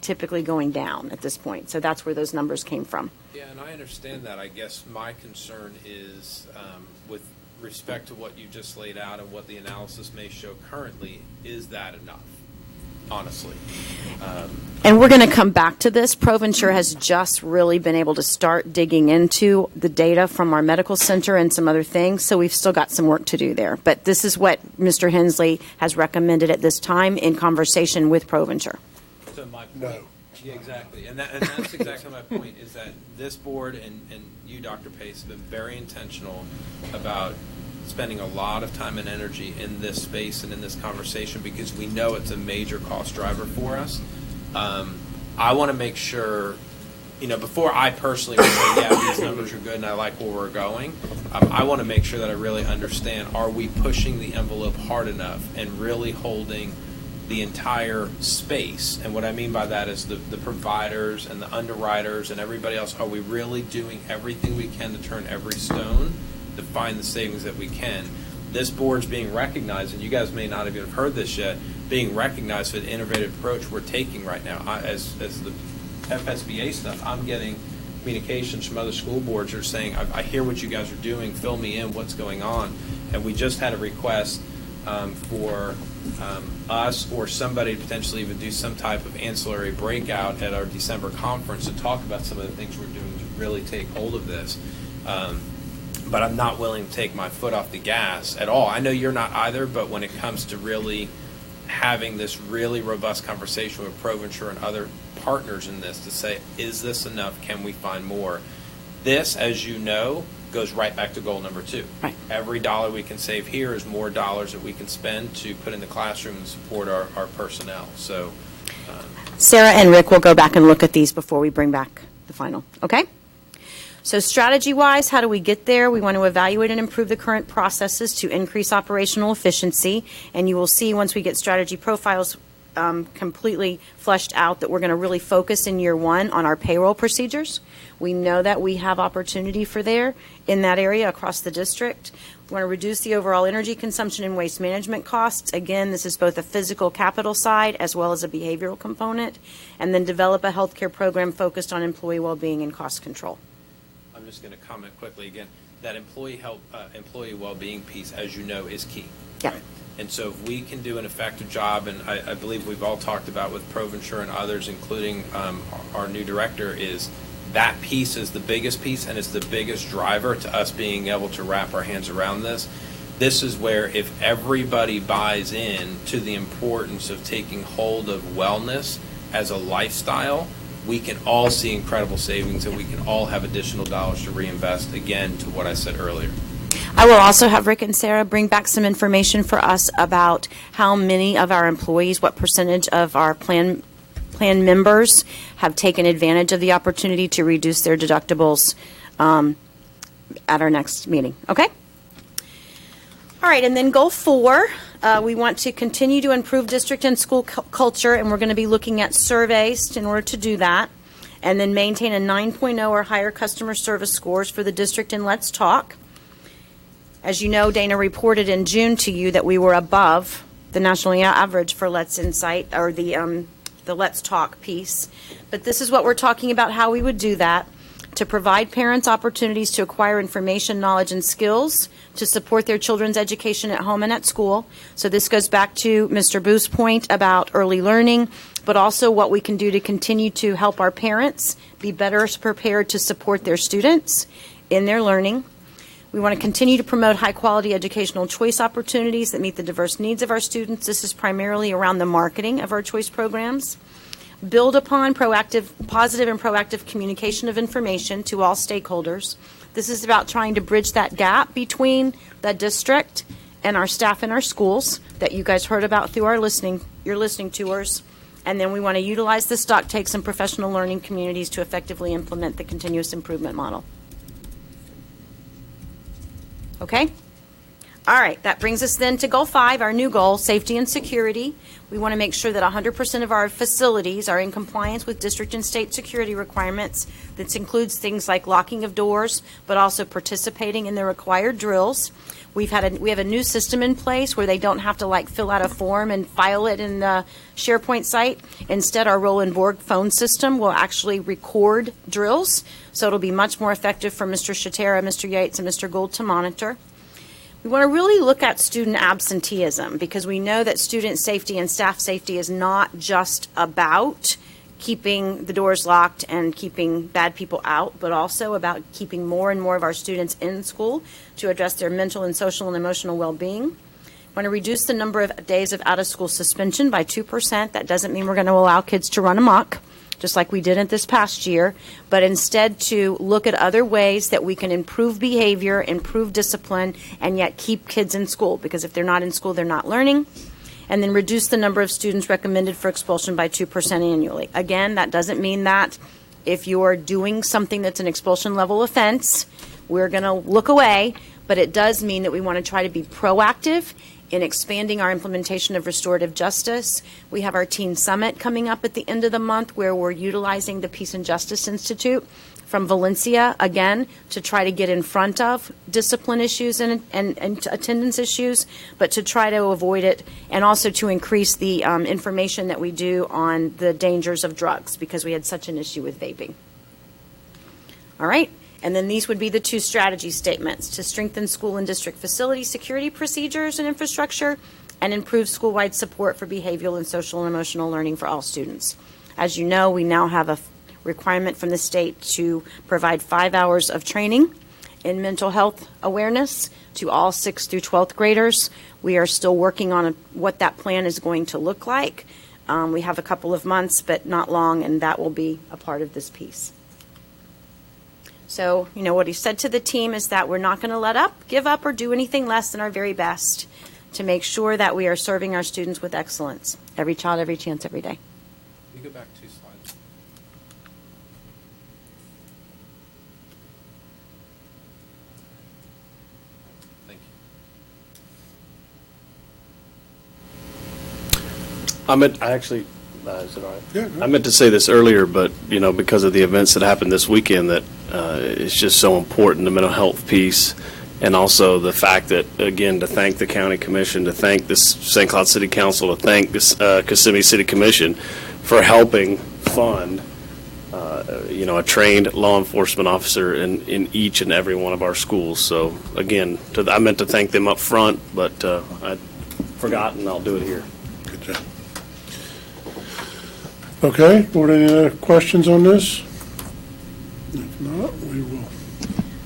typically going down at this point. So that's where those numbers came from. Yeah, and I understand that. I guess my concern is with respect to what you just laid out and what the analysis may show currently, is that enough? Honestly. And we're going to come back to this. Proventure has just really been able to start digging into the data from our medical center and some other things, so we've still got some work to do there. But this is what Mr. Hensley has recommended at this time in conversation with Proventure. So my point, yeah, exactly. And that's exactly my point, is that this board and you, Dr. Pace, have been very intentional about spending a lot of time and energy in this space and in this conversation because we know it's a major cost driver for us. I want to make sure, before I personally would say, yeah, these numbers are good and I like where we're going, I want to make sure that I really understand, are we pushing the envelope hard enough and really holding the entire space? And what I mean by that is the providers and the underwriters and everybody else, are we really doing everything we can to turn every stone to find the savings that we can? This board's being recognized, and you guys may not have even heard this yet, being recognized for the innovative approach we're taking right now. As the FSBA stuff, I'm getting communications from other school boards who are saying, I hear what you guys are doing, fill me in, what's going on. And we just had a request for us or somebody to potentially even do some type of ancillary breakout at our December conference to talk about some of the things we're doing to really take hold of this. But I'm not willing to take my foot off the gas at all. I know you're not either, but when it comes to really having this really robust conversation with Proventure and other partners in this to say, is this enough? Can we find more? This, as you know, goes right back to goal number 2. Right. Every dollar we can save here is more dollars that we can spend to put in the classroom and support our personnel. So, Sarah and Rick will go back and look at these before we bring back the final. Okay? So strategy-wise, how do we get there? We want to evaluate and improve the current processes to increase operational efficiency. And you will see once we get strategy profiles completely fleshed out that we're going to really focus in year 1 on our payroll procedures. We know that we have opportunity for there in that area across the district. We want to reduce the overall energy consumption and waste management costs. Again, this is both a physical capital side as well as a behavioral component. And then develop a healthcare program focused on employee well-being and cost control. I'm just going to comment quickly again. That employee well-being piece, as you know, is key. Yeah. Right? And so if we can do an effective job, and I believe we've all talked about with Proventure and others, including our new director, is that piece is the biggest piece, and it's the biggest driver to us being able to wrap our hands around this. This is where if everybody buys in to the importance of taking hold of wellness as a lifestyle, we can all see incredible savings, and we can all have additional dollars to reinvest, again, to what I said earlier. I will also have Rick and Sarah bring back some information for us about how many of our employees, what percentage of our plan plan members have taken advantage of the opportunity to reduce their deductibles at our next meeting. Okay? All right, and then goal 4, we want to continue to improve district and school culture, and we're going to be looking at surveys in order to do that, and then maintain a 9.0 or higher customer service scores for the district in Let's Talk. As you know, Dana reported in June to you that we were above the national average for Let's Insight, or the Let's Talk piece. But this is what we're talking about, how we would do that: to provide parents opportunities to acquire information, knowledge, and skills to support their children's education at home and at school. So this goes back to Mr. Booth's point about early learning, but also what we can do to continue to help our parents be better prepared to support their students in their learning. We want to continue to promote high-quality educational choice opportunities that meet the diverse needs of our students. This is primarily around the marketing of our choice programs. Build upon positive and proactive communication of information to all stakeholders. This is about trying to bridge that gap between the district and our staff in our schools that you guys heard about through your listening tours. And then we want to utilize the stock takes and professional learning communities to effectively implement the continuous improvement model. Okay? All right, that brings us then to goal 5, our new goal, safety and security. We want to make sure that 100% of our facilities are in compliance with district and state security requirements. This includes things like locking of doors, but also participating in the required drills. We have a new system in place where they don't have to fill out a form and file it in the SharePoint site. Instead, our Roland Borg phone system will actually record drills, so it'll be much more effective for Mr. Shatera, Mr. Yates, and Mr. Gould to monitor. We want to really look at student absenteeism, because we know that student safety and staff safety is not just about keeping the doors locked and keeping bad people out, but also about keeping more and more of our students in school to address their mental and social and emotional well-being. We want to reduce the number of days of out-of-school suspension by 2%. That doesn't mean we're going to allow kids to run amok, just like we didn't this past year, but instead to look at other ways that we can improve behavior, improve discipline, and yet keep kids in school, because if they're not in school, they're not learning. And then reduce the number of students recommended for expulsion by 2% annually. Again, that doesn't mean that if you're doing something that's an expulsion level offense, we're going to look away, but it does mean that we want to try to be proactive in expanding our implementation of restorative justice. We have our Teen Summit coming up at the end of the month, where we're utilizing the Peace and Justice Institute from Valencia, again, to try to get in front of discipline issues and attendance issues, but to try to avoid it, and also to increase the information that we do on the dangers of drugs, because we had such an issue with vaping. All right. And then these would be the 2 strategy statements: to strengthen school and district facility security procedures and infrastructure, and improve school-wide support for behavioral and social and emotional learning for all students. As you know, we now have a requirement from the state to provide 5 hours of training in mental health awareness to all 6th through 12th graders. We are still working on what that plan is going to look like. We have a couple of months, but not long, and that will be a part of this piece. So, what he said to the team is that we're not going to give up, or do anything less than our very best to make sure that we are serving our students with excellence. Every child, every chance, every day. Can you go back 2 slides? Thank you. Is it all right? Yeah. I meant to say this earlier, but, because of the events that happened this weekend, that it's just so important, the mental health piece, and also the fact that, again, to thank the county commission, to thank this St. Cloud City Council, to thank this Kissimmee City Commission for helping fund, a trained law enforcement officer in each and every one of our schools. So, again, I meant to thank them up front, but I'd forgotten. I'll do it here. Good job. Okay, board, any other questions on this? If not, we will.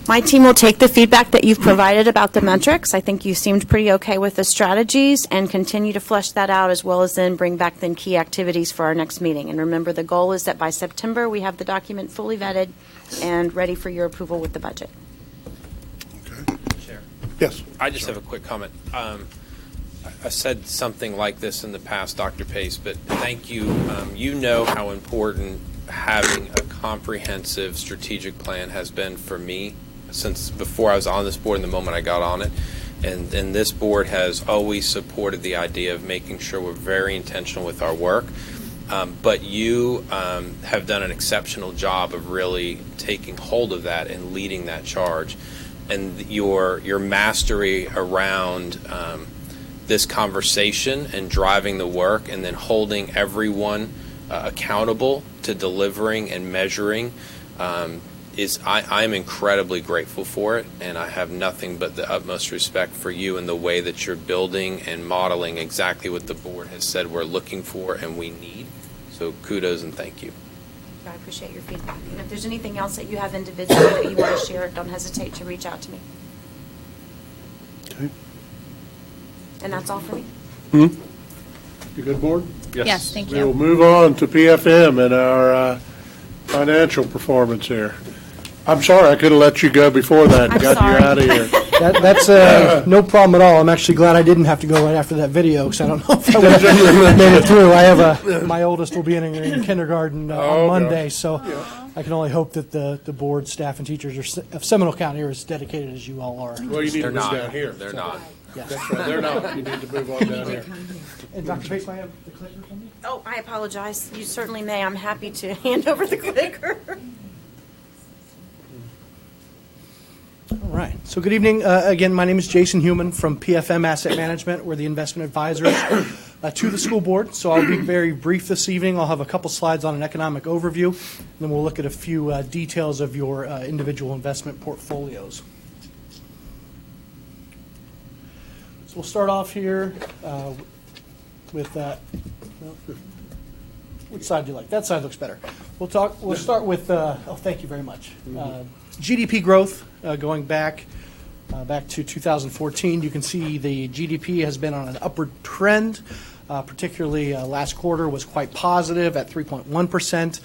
My team will take the feedback that you've provided about the metrics. I think you seemed pretty okay with the strategies, and continue to flesh that out, as well as then bring back then key activities for our next meeting. And remember, the goal is that by September, we have the document fully vetted and ready for your approval with the budget. Okay. Chair. Yes. I just have a quick comment. I said something like this in the past, Dr. Pace, but thank you. You know how important having a comprehensive strategic plan has been for me since before I was on this board and the moment I got on it. And this board has always supported the idea of making sure we're very intentional with our work. But you have done an exceptional job of really taking hold of that and leading that charge. And your mastery around this conversation and driving the work and then holding everyone accountable to delivering and measuring I'm incredibly grateful for it, and I have nothing but the utmost respect for you and the way that you're building and modeling exactly what the board has said we're looking for and we need. So kudos and thank you. I appreciate your feedback. And if there's anything else that you have individually that you want to share, don't hesitate to reach out to me. Okay. And that's all for me. You good, board? Yes, thank We'll you. move on to PFM and our financial performance here. I'm sorry, I could have let you go before that and I'm got sorry. you out of here. That's no problem at all. I'm actually glad I didn't have to go right after that video, because I don't know if I would have made it through. I have my oldest will be in kindergarten on Monday, so I can only hope that the board, staff, and teachers of Seminole County are as dedicated as you all are. Well, you need to They're move not. down here. They're not. That's right, they're not. You need to move on down here. And Dr. Pace, may I have the clicker from you? Oh, I apologize. You certainly may. I'm happy to hand over the clicker. All right. So good evening. Again, my name is Jason Heumann from PFM Asset Management. We're the investment advisors to the school board. So I'll be very brief this evening. I'll have a couple slides on an economic overview, and then we'll look at a few details of your individual investment portfolios. So we'll start off here with which side do you like? That side looks better. We'll start with thank you very much. GDP growth going back to 2014. You can see the GDP has been on an upward trend. Particularly last quarter was quite positive at 3.1%.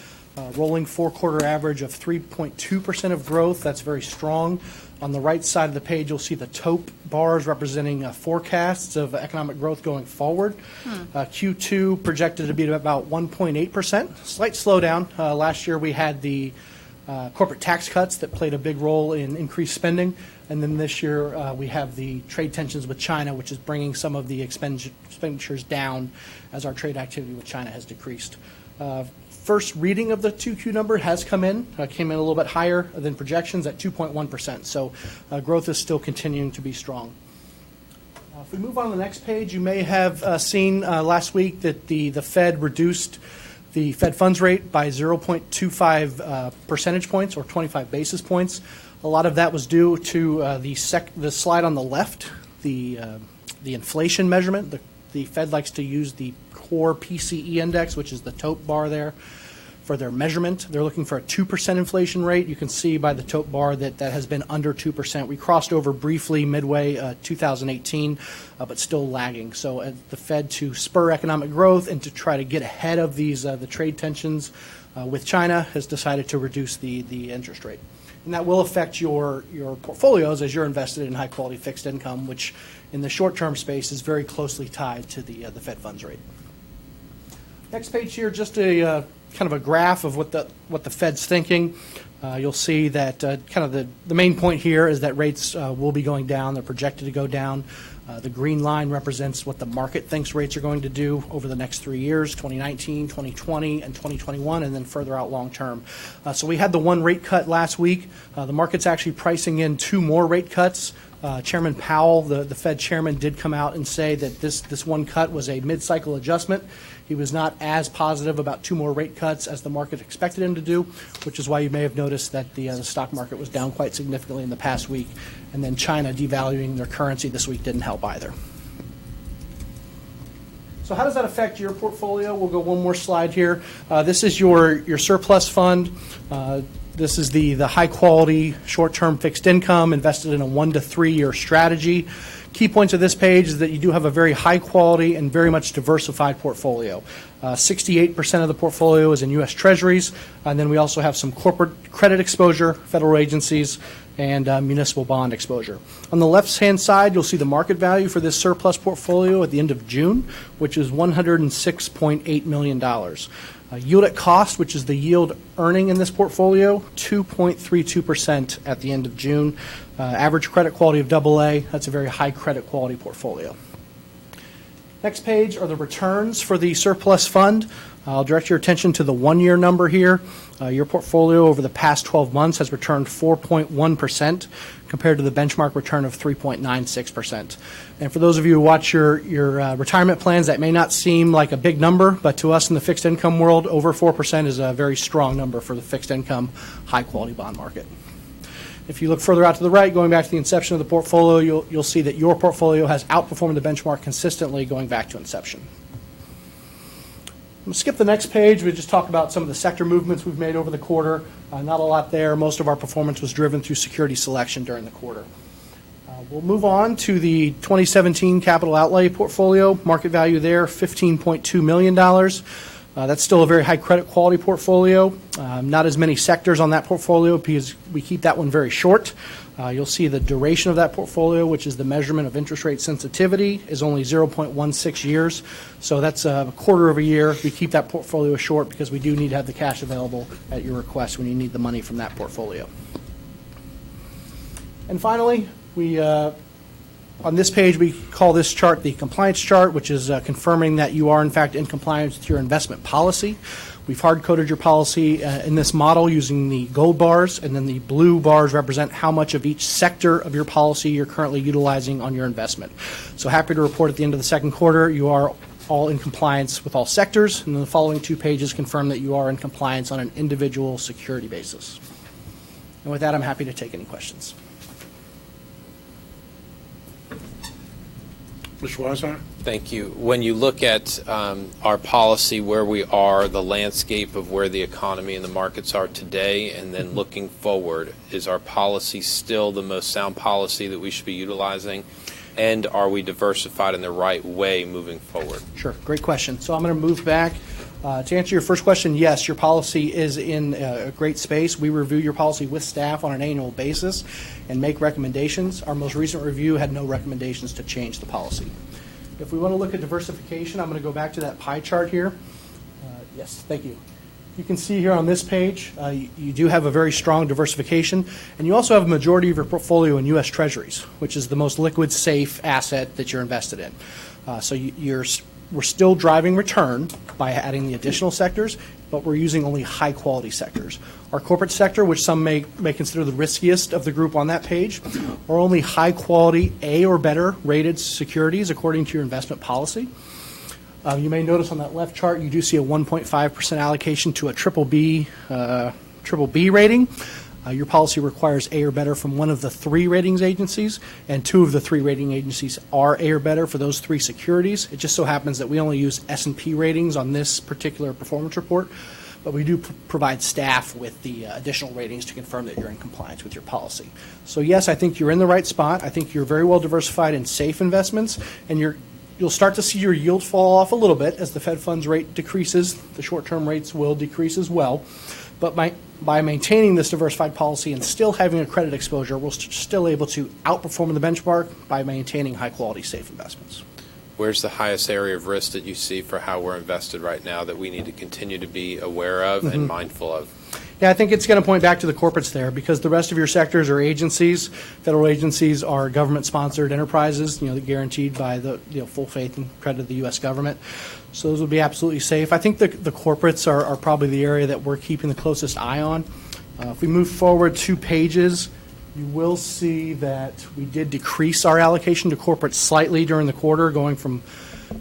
Rolling four-quarter average of 3.2% of growth. That's very strong. On the right side of the page, you'll see the taupe bars representing forecasts of economic growth going forward. Q2 projected to be about 1.8%. Slight slowdown. Last year we had the corporate tax cuts that played a big role in increased spending. And then this year we have the trade tensions with China, which is bringing some of the expenditures down as our trade activity with China has decreased. First reading of the 2Q number has came in a little bit higher than projections at 2.1%. So growth is still continuing to be strong. If we move on to the next page, you may have seen last week that the Fed reduced the Fed funds rate by 0.25 percentage points or 25 basis points. A lot of that was due to the slide on the left, the inflation measurement. The Fed likes to use the core PCE index, which is the taupe bar there, for their measurement. They're looking for a 2% inflation rate. You can see by the taupe bar that has been under 2%. We crossed over briefly midway 2018, but still lagging. So the Fed, to spur economic growth and to try to get ahead of these the trade tensions with China, has decided to reduce the interest rate. And that will affect your portfolios as you're invested in high-quality fixed income, which in the short-term space is very closely tied to the Fed funds rate. Next page here, just a kind of a graph of what the Fed's thinking. You'll see that kind of the main point here is that rates will be going down. They're projected to go down. The green line represents what the market thinks rates are going to do over the next 3 years, 2019, 2020, and 2021, and then further out long term. So we had the one rate cut last week. The market's actually pricing in 2 more rate cuts. Chairman Powell, the Fed chairman, did come out and say that this one cut was a mid-cycle adjustment. He was not as positive about 2 more rate cuts as the market expected him to do, which is why you may have noticed that the stock market was down quite significantly in the past week. And then China devaluing their currency this week didn't help either. So how does that affect your portfolio? We'll go one more slide here. This is your surplus fund. This is the high-quality, short-term fixed income invested in a 1 to 3 year strategy. Key points of this page is that you do have a very high-quality and very much diversified portfolio. 68% of the portfolio is in U.S. Treasuries, and then we also have some corporate credit exposure, federal agencies, and municipal bond exposure. On the left-hand side, you'll see the market value for this surplus portfolio at the end of June, which is $106.8 million. Yield at cost, which is the yield earning in this portfolio, 2.32% at the end of June. Average credit quality of AA, that's a very high credit quality portfolio. Next page are the returns for the surplus fund. I'll direct your attention to the 1 year number here. Your portfolio over the past 12 months has returned 4.1% compared to the benchmark return of 3.96%. And for those of you who watch your retirement plans, that may not seem like a big number, but to us in the fixed income world, over 4% is a very strong number for the fixed income high quality bond market. If you look further out to the right, going back to the inception of the portfolio, you'll see that your portfolio has outperformed the benchmark consistently going back to inception. I'm going to skip the next page. We just talk about some of the sector movements we've made over the quarter. Not a lot there. Most of our performance was driven through security selection during the quarter. We'll move on to the 2017 capital outlay portfolio. Market value there, $15.2 million. That's still a very high credit quality portfolio. Not as many sectors on that portfolio because we keep that one very short. You'll see the duration of that portfolio, which is the measurement of interest rate sensitivity, is only 0.16 years. So that's a quarter of a year. We keep that portfolio short because we do need to have the cash available at your request when you need the money from that portfolio. And finally, on this page, we call this chart the compliance chart, which is confirming that you are, in fact, in compliance with your investment policy. We've hard-coded your policy in this model using the gold bars, and then the blue bars represent how much of each sector of your policy you're currently utilizing on your investment. So happy to report at the end of the second quarter you are all in compliance with all sectors, and the following 2 pages confirm that you are in compliance on an individual security basis. And with that, I'm happy to take any questions. Mr. Weiser? Thank you. When you look at our policy, where we are, the landscape of where the economy and the markets are today, and then looking forward, is our policy still the most sound policy that we should be utilizing? And are we diversified in the right way moving forward? Sure. Great question. So I'm going to move back. To answer your first question, yes, your policy is in a great space. We review your policy with staff on an annual basis and make recommendations. Our most recent review had no recommendations to change the policy. If we want to look at diversification, I'm going to go back to that pie chart here. Yes, thank you. You can see here on this page, you do have a very strong diversification, and you also have a majority of your portfolio in U.S. Treasuries, which is the most liquid, safe asset that you're invested in. So we're still driving return by adding the additional sectors, but we're using only high-quality sectors. Our corporate sector, which some may consider the riskiest of the group on that page, are only high-quality A or better rated securities according to your investment policy. You may notice on that left chart you do see a 1.5% allocation to a triple B rating. Your policy requires A or better from one of the 3 ratings agencies, and 2 of the 3 rating agencies are A or better for those 3 securities. It just so happens that we only use S&P ratings on this particular performance report, but we do provide staff with the additional ratings to confirm that you're in compliance with your policy. So yes, I think you're in the right spot. I think you're very well diversified in safe investments, and you'll start to see your yield fall off a little bit as the Fed funds rate decreases. The short-term rates will decrease as well. But by maintaining this diversified policy and still having a credit exposure, we're still able to outperform the benchmark by maintaining high-quality, safe investments. Where's the highest area of risk that you see for how we're invested right now that we need to continue to be aware of and mindful of? Yeah, I think it's going to point back to the corporates there, because the rest of your sectors are agencies. Federal agencies are government-sponsored enterprises, guaranteed by the full faith and credit of the U.S. government. So those would be absolutely safe. I think the corporates are probably the area that we're keeping the closest eye on. If we move forward 2 pages, you will see that we did decrease our allocation to corporates slightly during the quarter, going from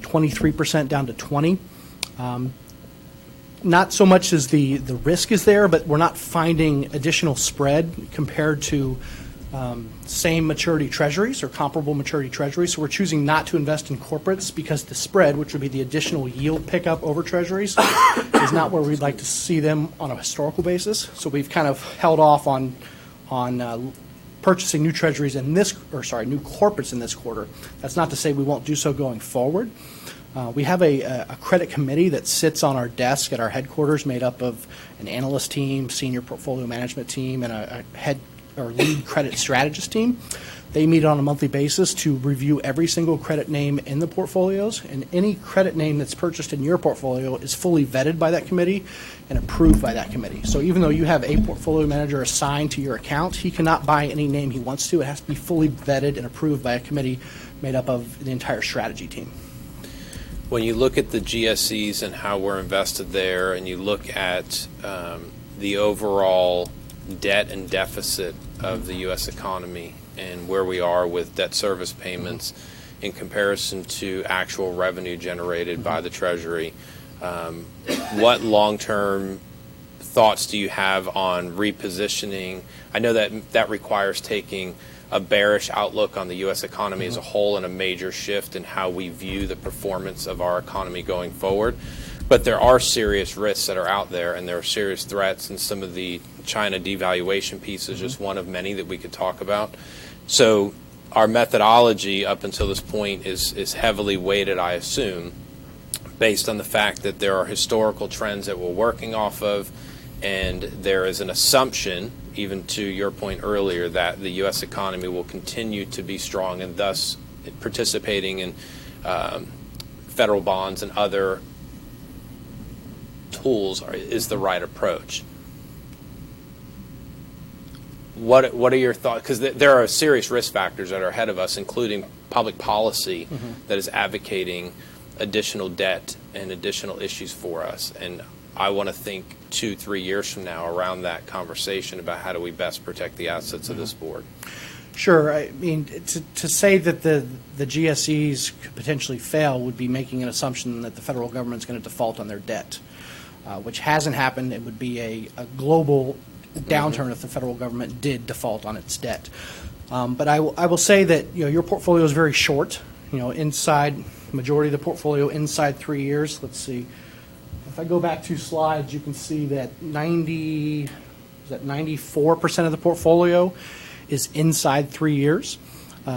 23% down to 20%. Not so much as the risk is there, but we're not finding additional spread compared to same maturity treasuries or comparable maturity treasuries. So we're choosing not to invest in corporates because the spread, which would be the additional yield pickup over treasuries, is not where we'd like to see them on a historical basis. So we've kind of held off on purchasing new treasuries in this, or sorry, new corporates in this quarter. That's not to say we won't do so going forward. We have a credit committee that sits on our desk at our headquarters, made up of an analyst team, senior portfolio management team, and a head or lead credit strategist team. They meet on a monthly basis to review every single credit name in the portfolios, and any credit name that's purchased in your portfolio is fully vetted by that committee and approved by that committee. So even though you have a portfolio manager assigned to your account, he cannot buy any name he wants to. It has to be fully vetted and approved by a committee made up of the entire strategy team. When you look at the GSEs and how we're invested there, and you look at the overall debt and deficit of the U.S. economy and where we are with debt service payments in comparison to actual revenue generated by the Treasury, what long-term thoughts do you have on repositioning? I know that requires taking a bearish outlook on the U.S. economy as a whole and a major shift in how we view the performance of our economy going forward. But there are serious risks that are out there, and there are serious threats, and some of the China devaluation piece is just one of many that we could talk about. So our methodology up until this point is heavily weighted, I assume, based on the fact that there are historical trends that we're working off of, and there is an assumption, even to your point earlier, that the U.S. economy will continue to be strong, and thus participating in federal bonds and other tools is the right approach. What are your thoughts? Because there are serious risk factors that are ahead of us, including public policy that is advocating additional debt and additional issues for us. And I want to think 2-3 years from now around that conversation about how do we best protect the assets of this board. Sure. I mean, to say that the GSEs could potentially fail would be making an assumption that the federal government's going to default on their debt, which hasn't happened. It would be a global downturn if the federal government did default on its debt. But I will say that your portfolio is very short. Inside majority of the portfolio inside 3 years. Let's see. If I go back 2 slides, you can see that 94% of the portfolio is inside 3 years.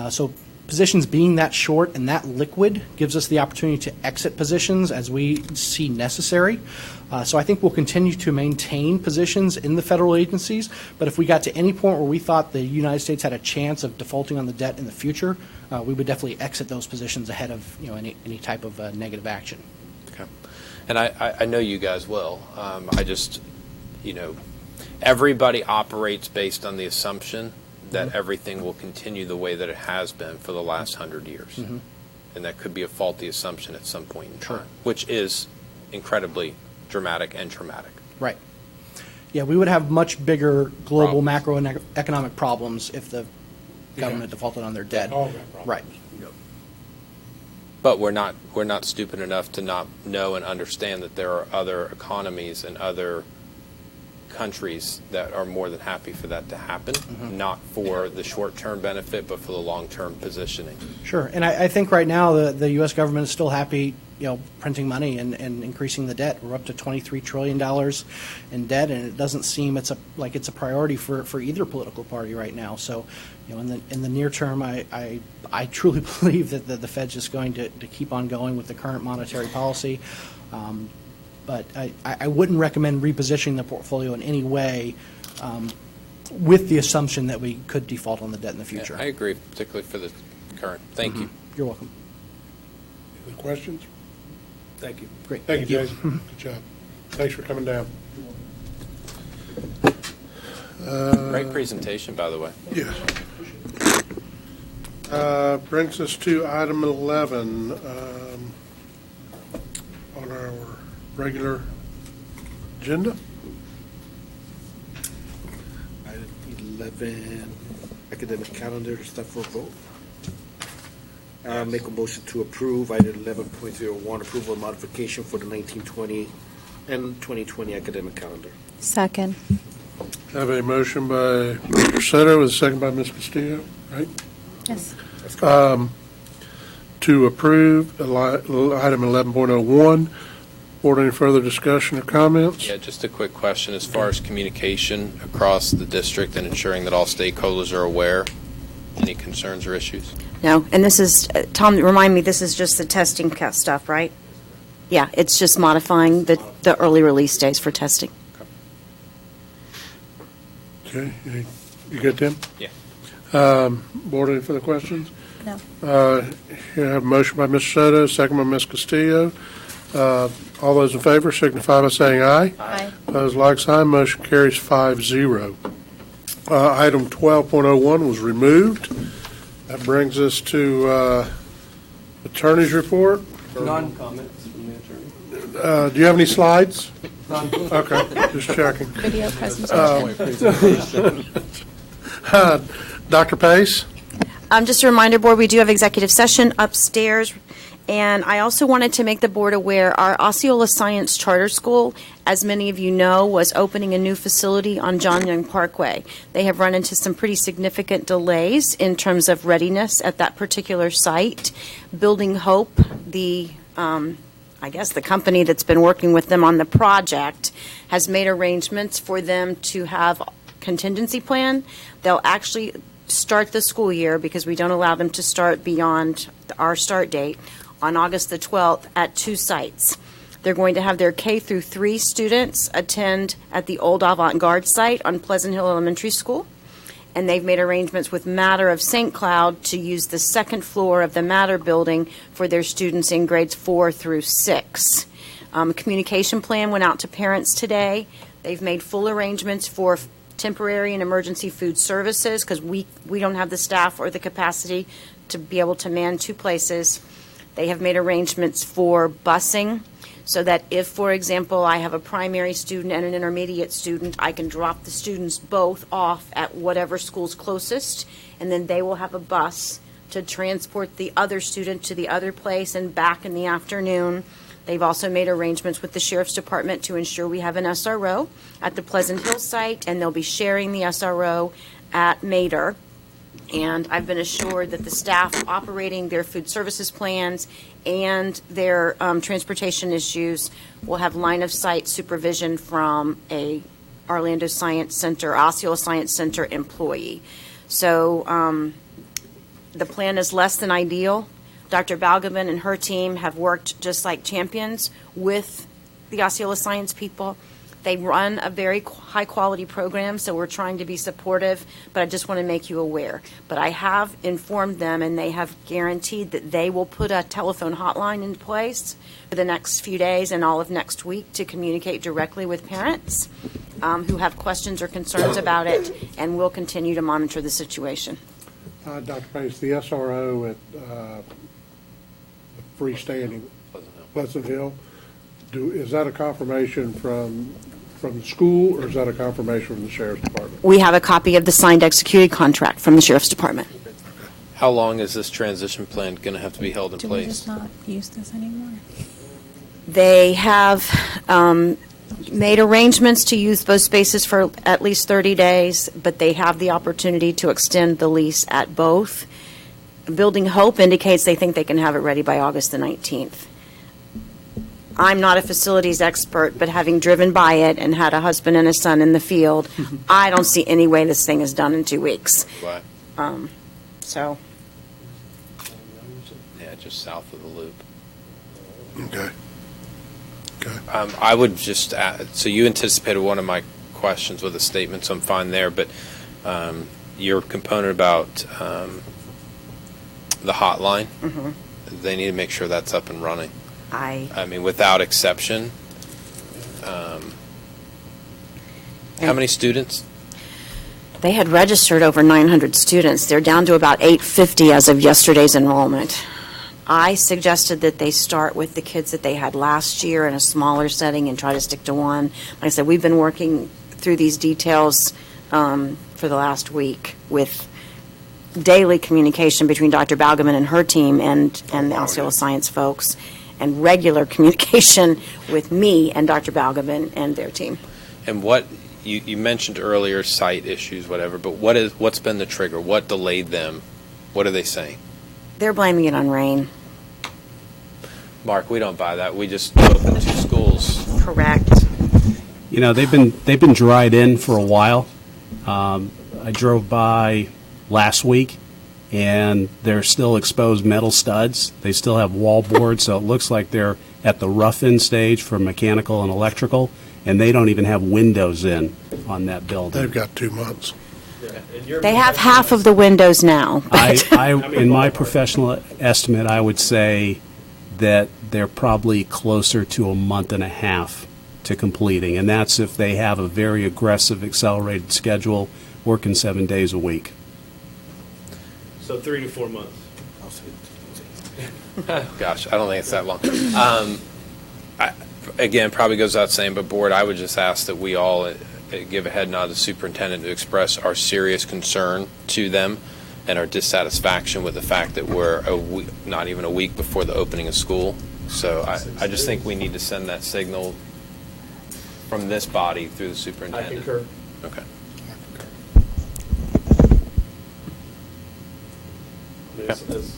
So positions being that short and that liquid gives us the opportunity to exit positions as we see necessary. So I think we'll continue to maintain positions in the federal agencies, but if we got to any point where we thought the United States had a chance of defaulting on the debt in the future, we would definitely exit those positions ahead of any type of negative action. Okay. And I know you guys will. I just, everybody operates based on the assumption that everything will continue the way that it has been for the last 100 years. And that could be a faulty assumption at some point in time, which is incredibly dramatic and traumatic. Right. Yeah, we would have much bigger global macroeconomic problems if the government defaulted on their debt. Right. But we're not stupid enough to not know and understand that there are other economies and other countries that are more than happy for that to happen, not for the short-term benefit, but for the long-term positioning. Sure, and I think right now the U.S. government is still happy, printing money and increasing the debt. We're up to $23 trillion in debt, and it doesn't seem like it's a priority for either political party right now. So, in the near term, I truly believe that the Fed's just going to keep on going with the current monetary policy. But I wouldn't recommend repositioning the portfolio in any way with the assumption that we could default on the debt in the future. Yeah, I agree, particularly for the current. Thank you. You're welcome. Any questions? Thank you. Great. Thank you, Jason. Good job. Thanks for coming down. Great presentation, by the way. Yes. Brings us to item 11 on our regular agenda. Item 11, academic calendar, stuff for vote. Make a motion to approve item 11.01, approval of modification for the 1920 and 2020 academic calendar. Second. Have a motion by Mr. Soto with a second by Ms. Castillo, right? Yes. To approve item 11.01. Board, any further discussion or comments? Yeah, just a quick question. As far as communication across the district and ensuring that all stakeholders are aware, any concerns or issues? No, and this is, Tom, remind me, this is just the testing stuff, right? Yeah, it's just modifying the early release days for testing. Okay, you get them? Yeah. Board, any further questions? No. Here I have a motion by Mr. Soto, second by Ms. Castillo. All those in favor signify by saying aye. Aye. Opposed, like sign, motion carries 5-0. Item 12.01 was removed. That brings us to attorney's report. Non-comments from the attorney. Do you have any slides? Okay, just checking. Video presentation. Dr. Pace? Just a reminder, Board, we do have executive session upstairs, and I also wanted to make the Board aware, our Osceola Science Charter School, as many of you know, was opening a new facility on John Young Parkway. They have run into some pretty significant delays in terms of readiness at that particular site. Building Hope, I guess the company that's been working with them on the project, has made arrangements for them to have contingency plan. They'll actually start the school year, because we don't allow them to start beyond our start date, on August the 12th at 2 sites. They're going to have their K through 3 students attend at the old avant-garde site on Pleasant Hill Elementary School, and they've made arrangements with Matter of St. Cloud to use the second floor of the Matter building for their students in grades 4 through 6. A communication plan went out to parents today. They've made full arrangements for temporary and emergency food services, because we don't have the staff or the capacity to be able to man 2 places. They have made arrangements for busing, so that if, for example, I have a primary student and an intermediate student, I can drop the students both off at whatever school's closest, and then they will have a bus to transport the other student to the other place and back in the afternoon. They've also made arrangements with the Sheriff's Department to ensure we have an SRO at the Pleasant Hill site, and they'll be sharing the SRO at Mater. And I've been assured that the staff operating their food services plans and their transportation issues will have line-of-sight supervision from a Orlando Science Center, Osceola Science Center employee. So the plan is less than ideal. Dr. Balgobin and her team have worked just like champions with the Osceola Science people. They run a very high-quality program, so we're trying to be supportive, but I just want to make you aware. But I have informed them, and they have guaranteed that they will put a telephone hotline in place for the next few days and all of next week to communicate directly with parents who have questions or concerns about it, and we'll continue to monitor the situation. Dr. Pace, the SRO at freestanding Pleasant Hill, is that a confirmation from the school, or is that a confirmation from the Sheriff's Department? We have a copy of the signed executed contract from the Sheriff's Department. How long is this transition plan going to have to be held in Do we place? just not use this anymore? They have made arrangements to use those spaces for at least 30 days, but they have the opportunity to extend the lease at both. Building Hope indicates they think they can have it ready by August the 19th. I'm not a facilities expert, but having driven by it and had a husband and a son in the field, I don't see any way this thing is done in 2 weeks. Why? So, Yeah, just south of the loop. Okay. I would just add, so you anticipated one of my questions with a statement, so I'm fine there, but your component about the hotline, they need to make sure that's up and running. I mean, without exception. How many students? they had registered over 900 students. They're down to about 850 as of yesterday's enrollment. I suggested that they start with the kids that they had last year in a smaller setting and try to stick to one. Like I said, we've been working through these details for the last week with daily communication between Dr. Balgobin and her team and the Osceola Science folks, and regular communication with me and Dr. Balgobin and their team. And what you mentioned earlier site issues, whatever, but what's been the trigger? What delayed them? What are they saying? They're blaming it on rain. Mark, we don't buy that. We just opened 2 schools. Correct. You know, they've been dried in for a while. I drove by last week, and they're still exposed metal studs. They still have wall boards, so it looks like they're at the rough-in stage for mechanical and electrical, and they don't even have windows in on that building. They've got 2 months. They have half of the windows now. In my professional estimate, I would say that they're probably closer to a month and a half to completing, and that's if they have a very aggressive accelerated schedule, working 7 days a week. So 3 to 4 months. Gosh, I don't think it's that long. Again, probably goes without saying, but board, I would just ask that we all give a head nod to the superintendent to express our serious concern to them and our dissatisfaction with the fact that we're not even a week before the opening of school. So I just think we need to send that signal from this body through the superintendent. I concur. Okay.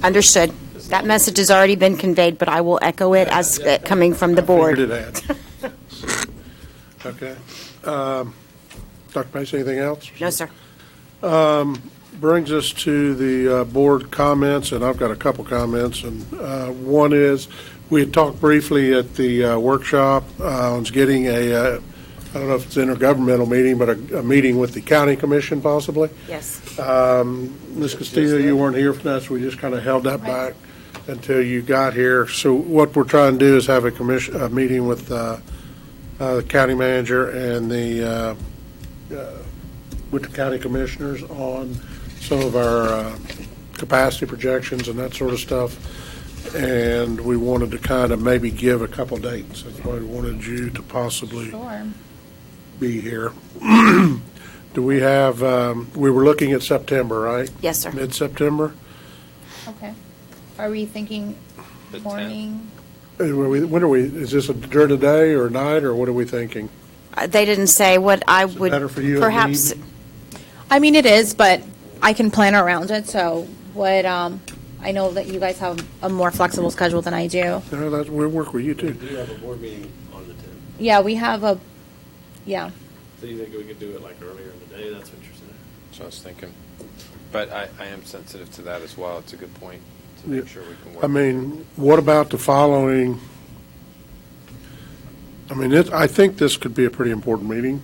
Understood. That message has already been conveyed, but I will echo it as coming from the board. Figured it had. Okay. Dr. Pace, anything else? No, sir. Brings us to the board comments, and I've got a couple comments. And one is, we had talked briefly at the workshop on getting I don't know if it's an intergovernmental meeting, but a meeting with the county commission possibly. Yes. Ms. Castillo, you weren't here for that, so we just kind of held that back until you got here. So what we're trying to do is have a meeting with the county manager and with the county commissioners on some of our capacity projections and that sort of stuff. And we wanted to kind of maybe give a couple dates. That's why we wanted you to possibly be here. Do we have, we were looking at September, right? Yes, sir. Mid-September? Okay. Are we thinking The 10th. morning? When are we, is this during the day or night, or what are we thinking? They didn't say what I would. Better for you in the Perhaps. evening? I mean, it is, but I can plan around it, so what, I know that you guys have a more flexible schedule than I do. No, that, we'll work with you We too. do have a board meeting on the 10th. Yeah, we have yeah. So you think we could do it like earlier in the day? That's what you're saying? So I was thinking. But I am sensitive to that as well. It's a good point to make Yeah. sure we can work. I mean, what about the following? I mean, I think this could be a pretty important meeting.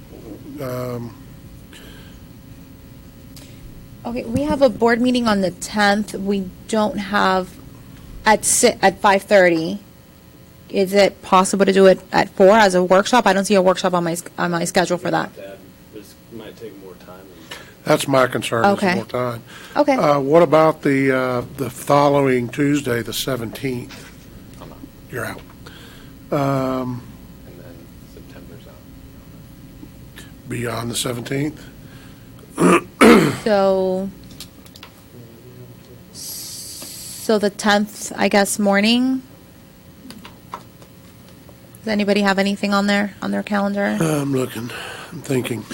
Okay, we have a board meeting on the 10th. We don't have at 5:30. Is it possible to do it at 4 as a workshop? I don't see a workshop on my schedule for that. This might take more time. That's my concern, is Okay. more time. Okay. What about the following Tuesday, the 17th? I'm out. You're out. And then September's out. Beyond the 17th? So the 10th, I guess, morning? Does anybody have anything on their calendar? I'm looking, I'm thinking.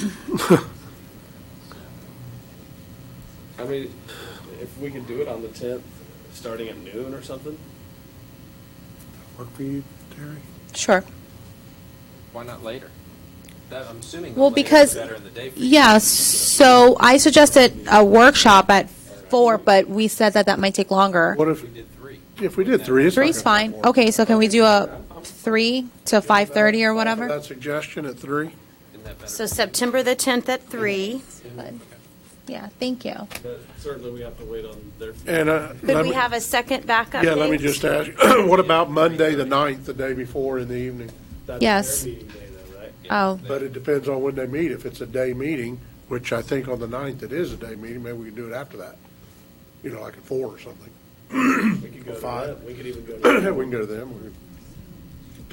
I mean, if we could do it on the 10th, starting at noon or something? Work for you, Terry? Sure. Why not later? I'm assuming Well, later is because, better in the day for you. yeah, so I suggested a workshop at 4, but we said that might take longer. What if, We did 3. if we did 3? it's not 3's gonna- fine. Okay, so can we do a 3 to 5:30 or whatever? That suggestion at 3? Isn't that better? So September the 10th at 3. Yeah, thank you. But certainly we have to wait on their. And, Could we have a second backup yeah, let me date? just ask, what about Monday, the 9th, the day before in the evening? That's Yes. their meeting day though, right? Oh, But it depends on when they meet. If it's a day meeting, which I think on the 9th it is a day meeting, maybe we can do it after that. You know, like at 4 or something. We could go to 5. that. We could even go to. We can go to them.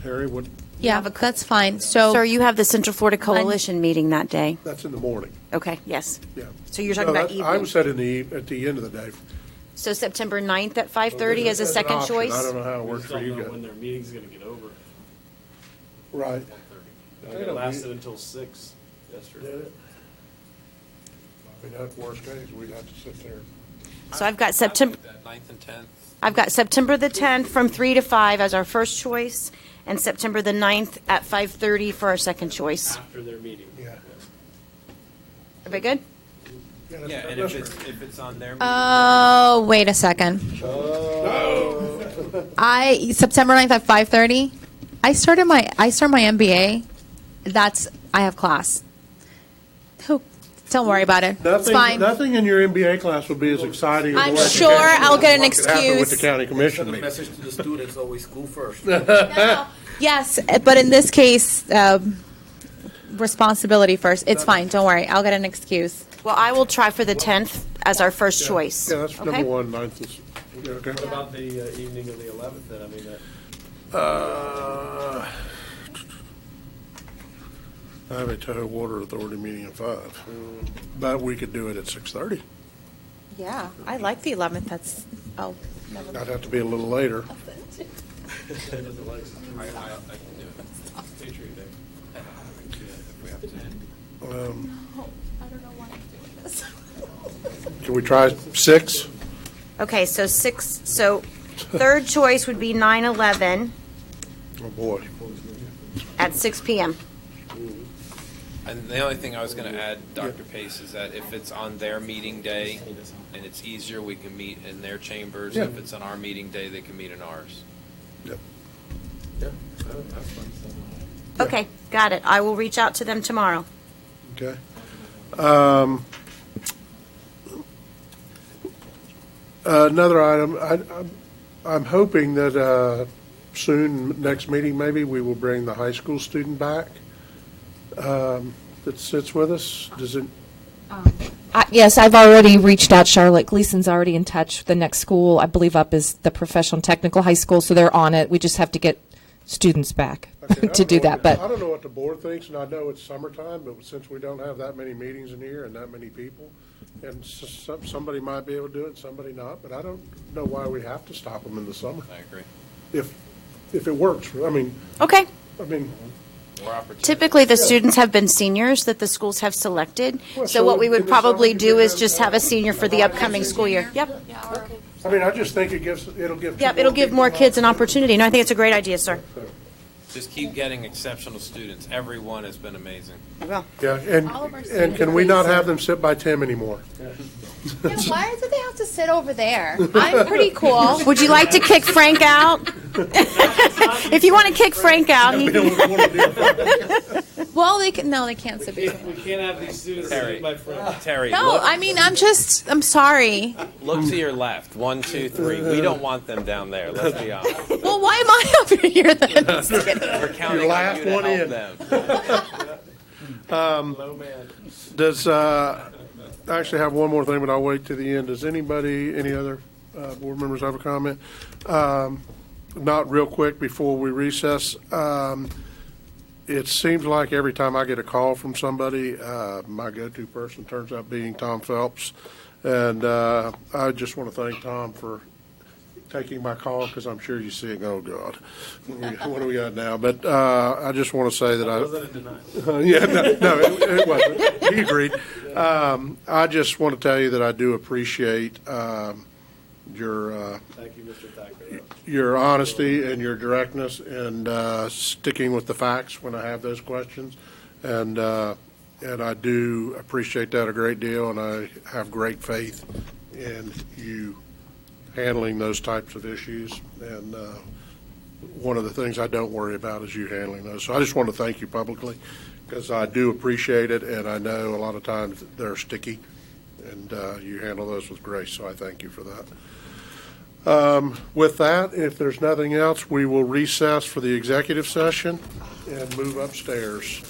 Terry, what, yeah, that's fine. So, Sir, you have the Central Florida Coalition meeting that day. that's in the morning, Okay, yes. yeah. So you're talking No, about that- I evening. was said at the end of the day. So September 9th at 5:30 as a As an second option. choice? I don't know how it We works just for don't you know guys. when their meeting's gonna get over. Right. Like it lasted until 6 yesterday. Did it? I mean, that's worst case, we'd have to sit there. So I've got September, That 9th and 10th. I've got September the 10th from 3 to 5 as our first choice, and September the 9th at 5:30 for our second choice. After their meeting. Yeah. Everybody good? Yeah, and if it's on their. Oh, wait a second. September 9th at 5:30. I start my MBA. I have class. Oh, don't worry about it. It's fine. Nothing in your MBA class will be as exciting as I'm what sure I'll get an what could happen with the excuse. county commission The meeting. message to the students, always school first. Yes, but in this case, responsibility first. It's fine. Don't worry. I'll get an excuse. Well, I will try for the 10th as our first choice. Yeah, that's Okay? number one, 9th is, yeah, okay. What about the evening of the 11th then? I mean, I have a total water authority meeting at 5, but we could do it at 6:30. Yeah, I like the 11th. That's never mind. I'd have to be a little later. I can do it. Patriot Day. If we have to. I don't know why I'm doing this. Can we try 6? Okay, so third choice would be 9/11 Oh, boy. at 6 p.m. And the only thing I was going to add, Dr. Pace, is that if it's on their meeting day and it's easier, we can meet in their chambers. Yeah. If it's on our meeting day, they can meet in ours. Yep. Okay, got it. I will reach out to them tomorrow. Okay. Another item, I'm hoping that soon, next meeting maybe, we will bring the high school student back that sits with us. Does it, Yes, I've already reached out. Charlotte Gleason's already in touch. The next school, I believe, up is the Professional Technical High School, so they're on it. We just have to get students back okay, I to don't do know that. what- But I don't know what the board thinks, and I know it's summertime, but since we don't have that many meetings in here and that many people, and somebody might be able to do it, somebody not, but I don't know why we have to stop them in the summer. I agree. If it works, Okay. I mean, More opportunity. Typically, the students have been seniors that the schools have selected. Well, So so what we in would the summer probably you do could is have, just have a senior for the upcoming school year. Yep. I just think it'll give. Yep, it'll give more kids an opportunity. No, I think it's a great idea, sir. Just keep getting exceptional students. Everyone has been amazing. Well, Yeah, All of our and can we not have them sit by Tim anymore? Yeah, why do they have to sit over there? I'm pretty cool. would you like to kick Frank out? If you want to kick Frank out, he Well, they can. No, they can't sit. we can't have these students Terry. sit my friend. Terry, No, look, I mean, I'm sorry. look to your left. 1, 2, 3. We don't want them down there. Let's be honest. Well, why am I over here then? Just kidding. We're counting Your on last you to one help in. them. Low man. Does, I actually have one more thing, but I'll wait to the end. Does any other board members have a comment? Not real quick before we recess. It seems like every time I get a call from somebody, my go-to person turns out being Tom Phelps. And I just want to thank Tom for taking my call, because I'm sure you see it, oh, God, what do we got now? But I just want to say that I... Was that a denial? Yeah, no, it wasn't. He agreed. I just want to tell you that I do appreciate your Thank you, Mr. Thacker. your honesty and your directness and sticking with the facts when I have those questions. And I do appreciate that a great deal, and I have great faith in you handling those types of issues. And one of the things I don't worry about is you handling those. So I just want to thank you publicly, because I do appreciate it, and I know a lot of times they're sticky, and you handle those with grace, so I thank you for that. With that, if there's nothing else, we will recess for the executive session and move upstairs.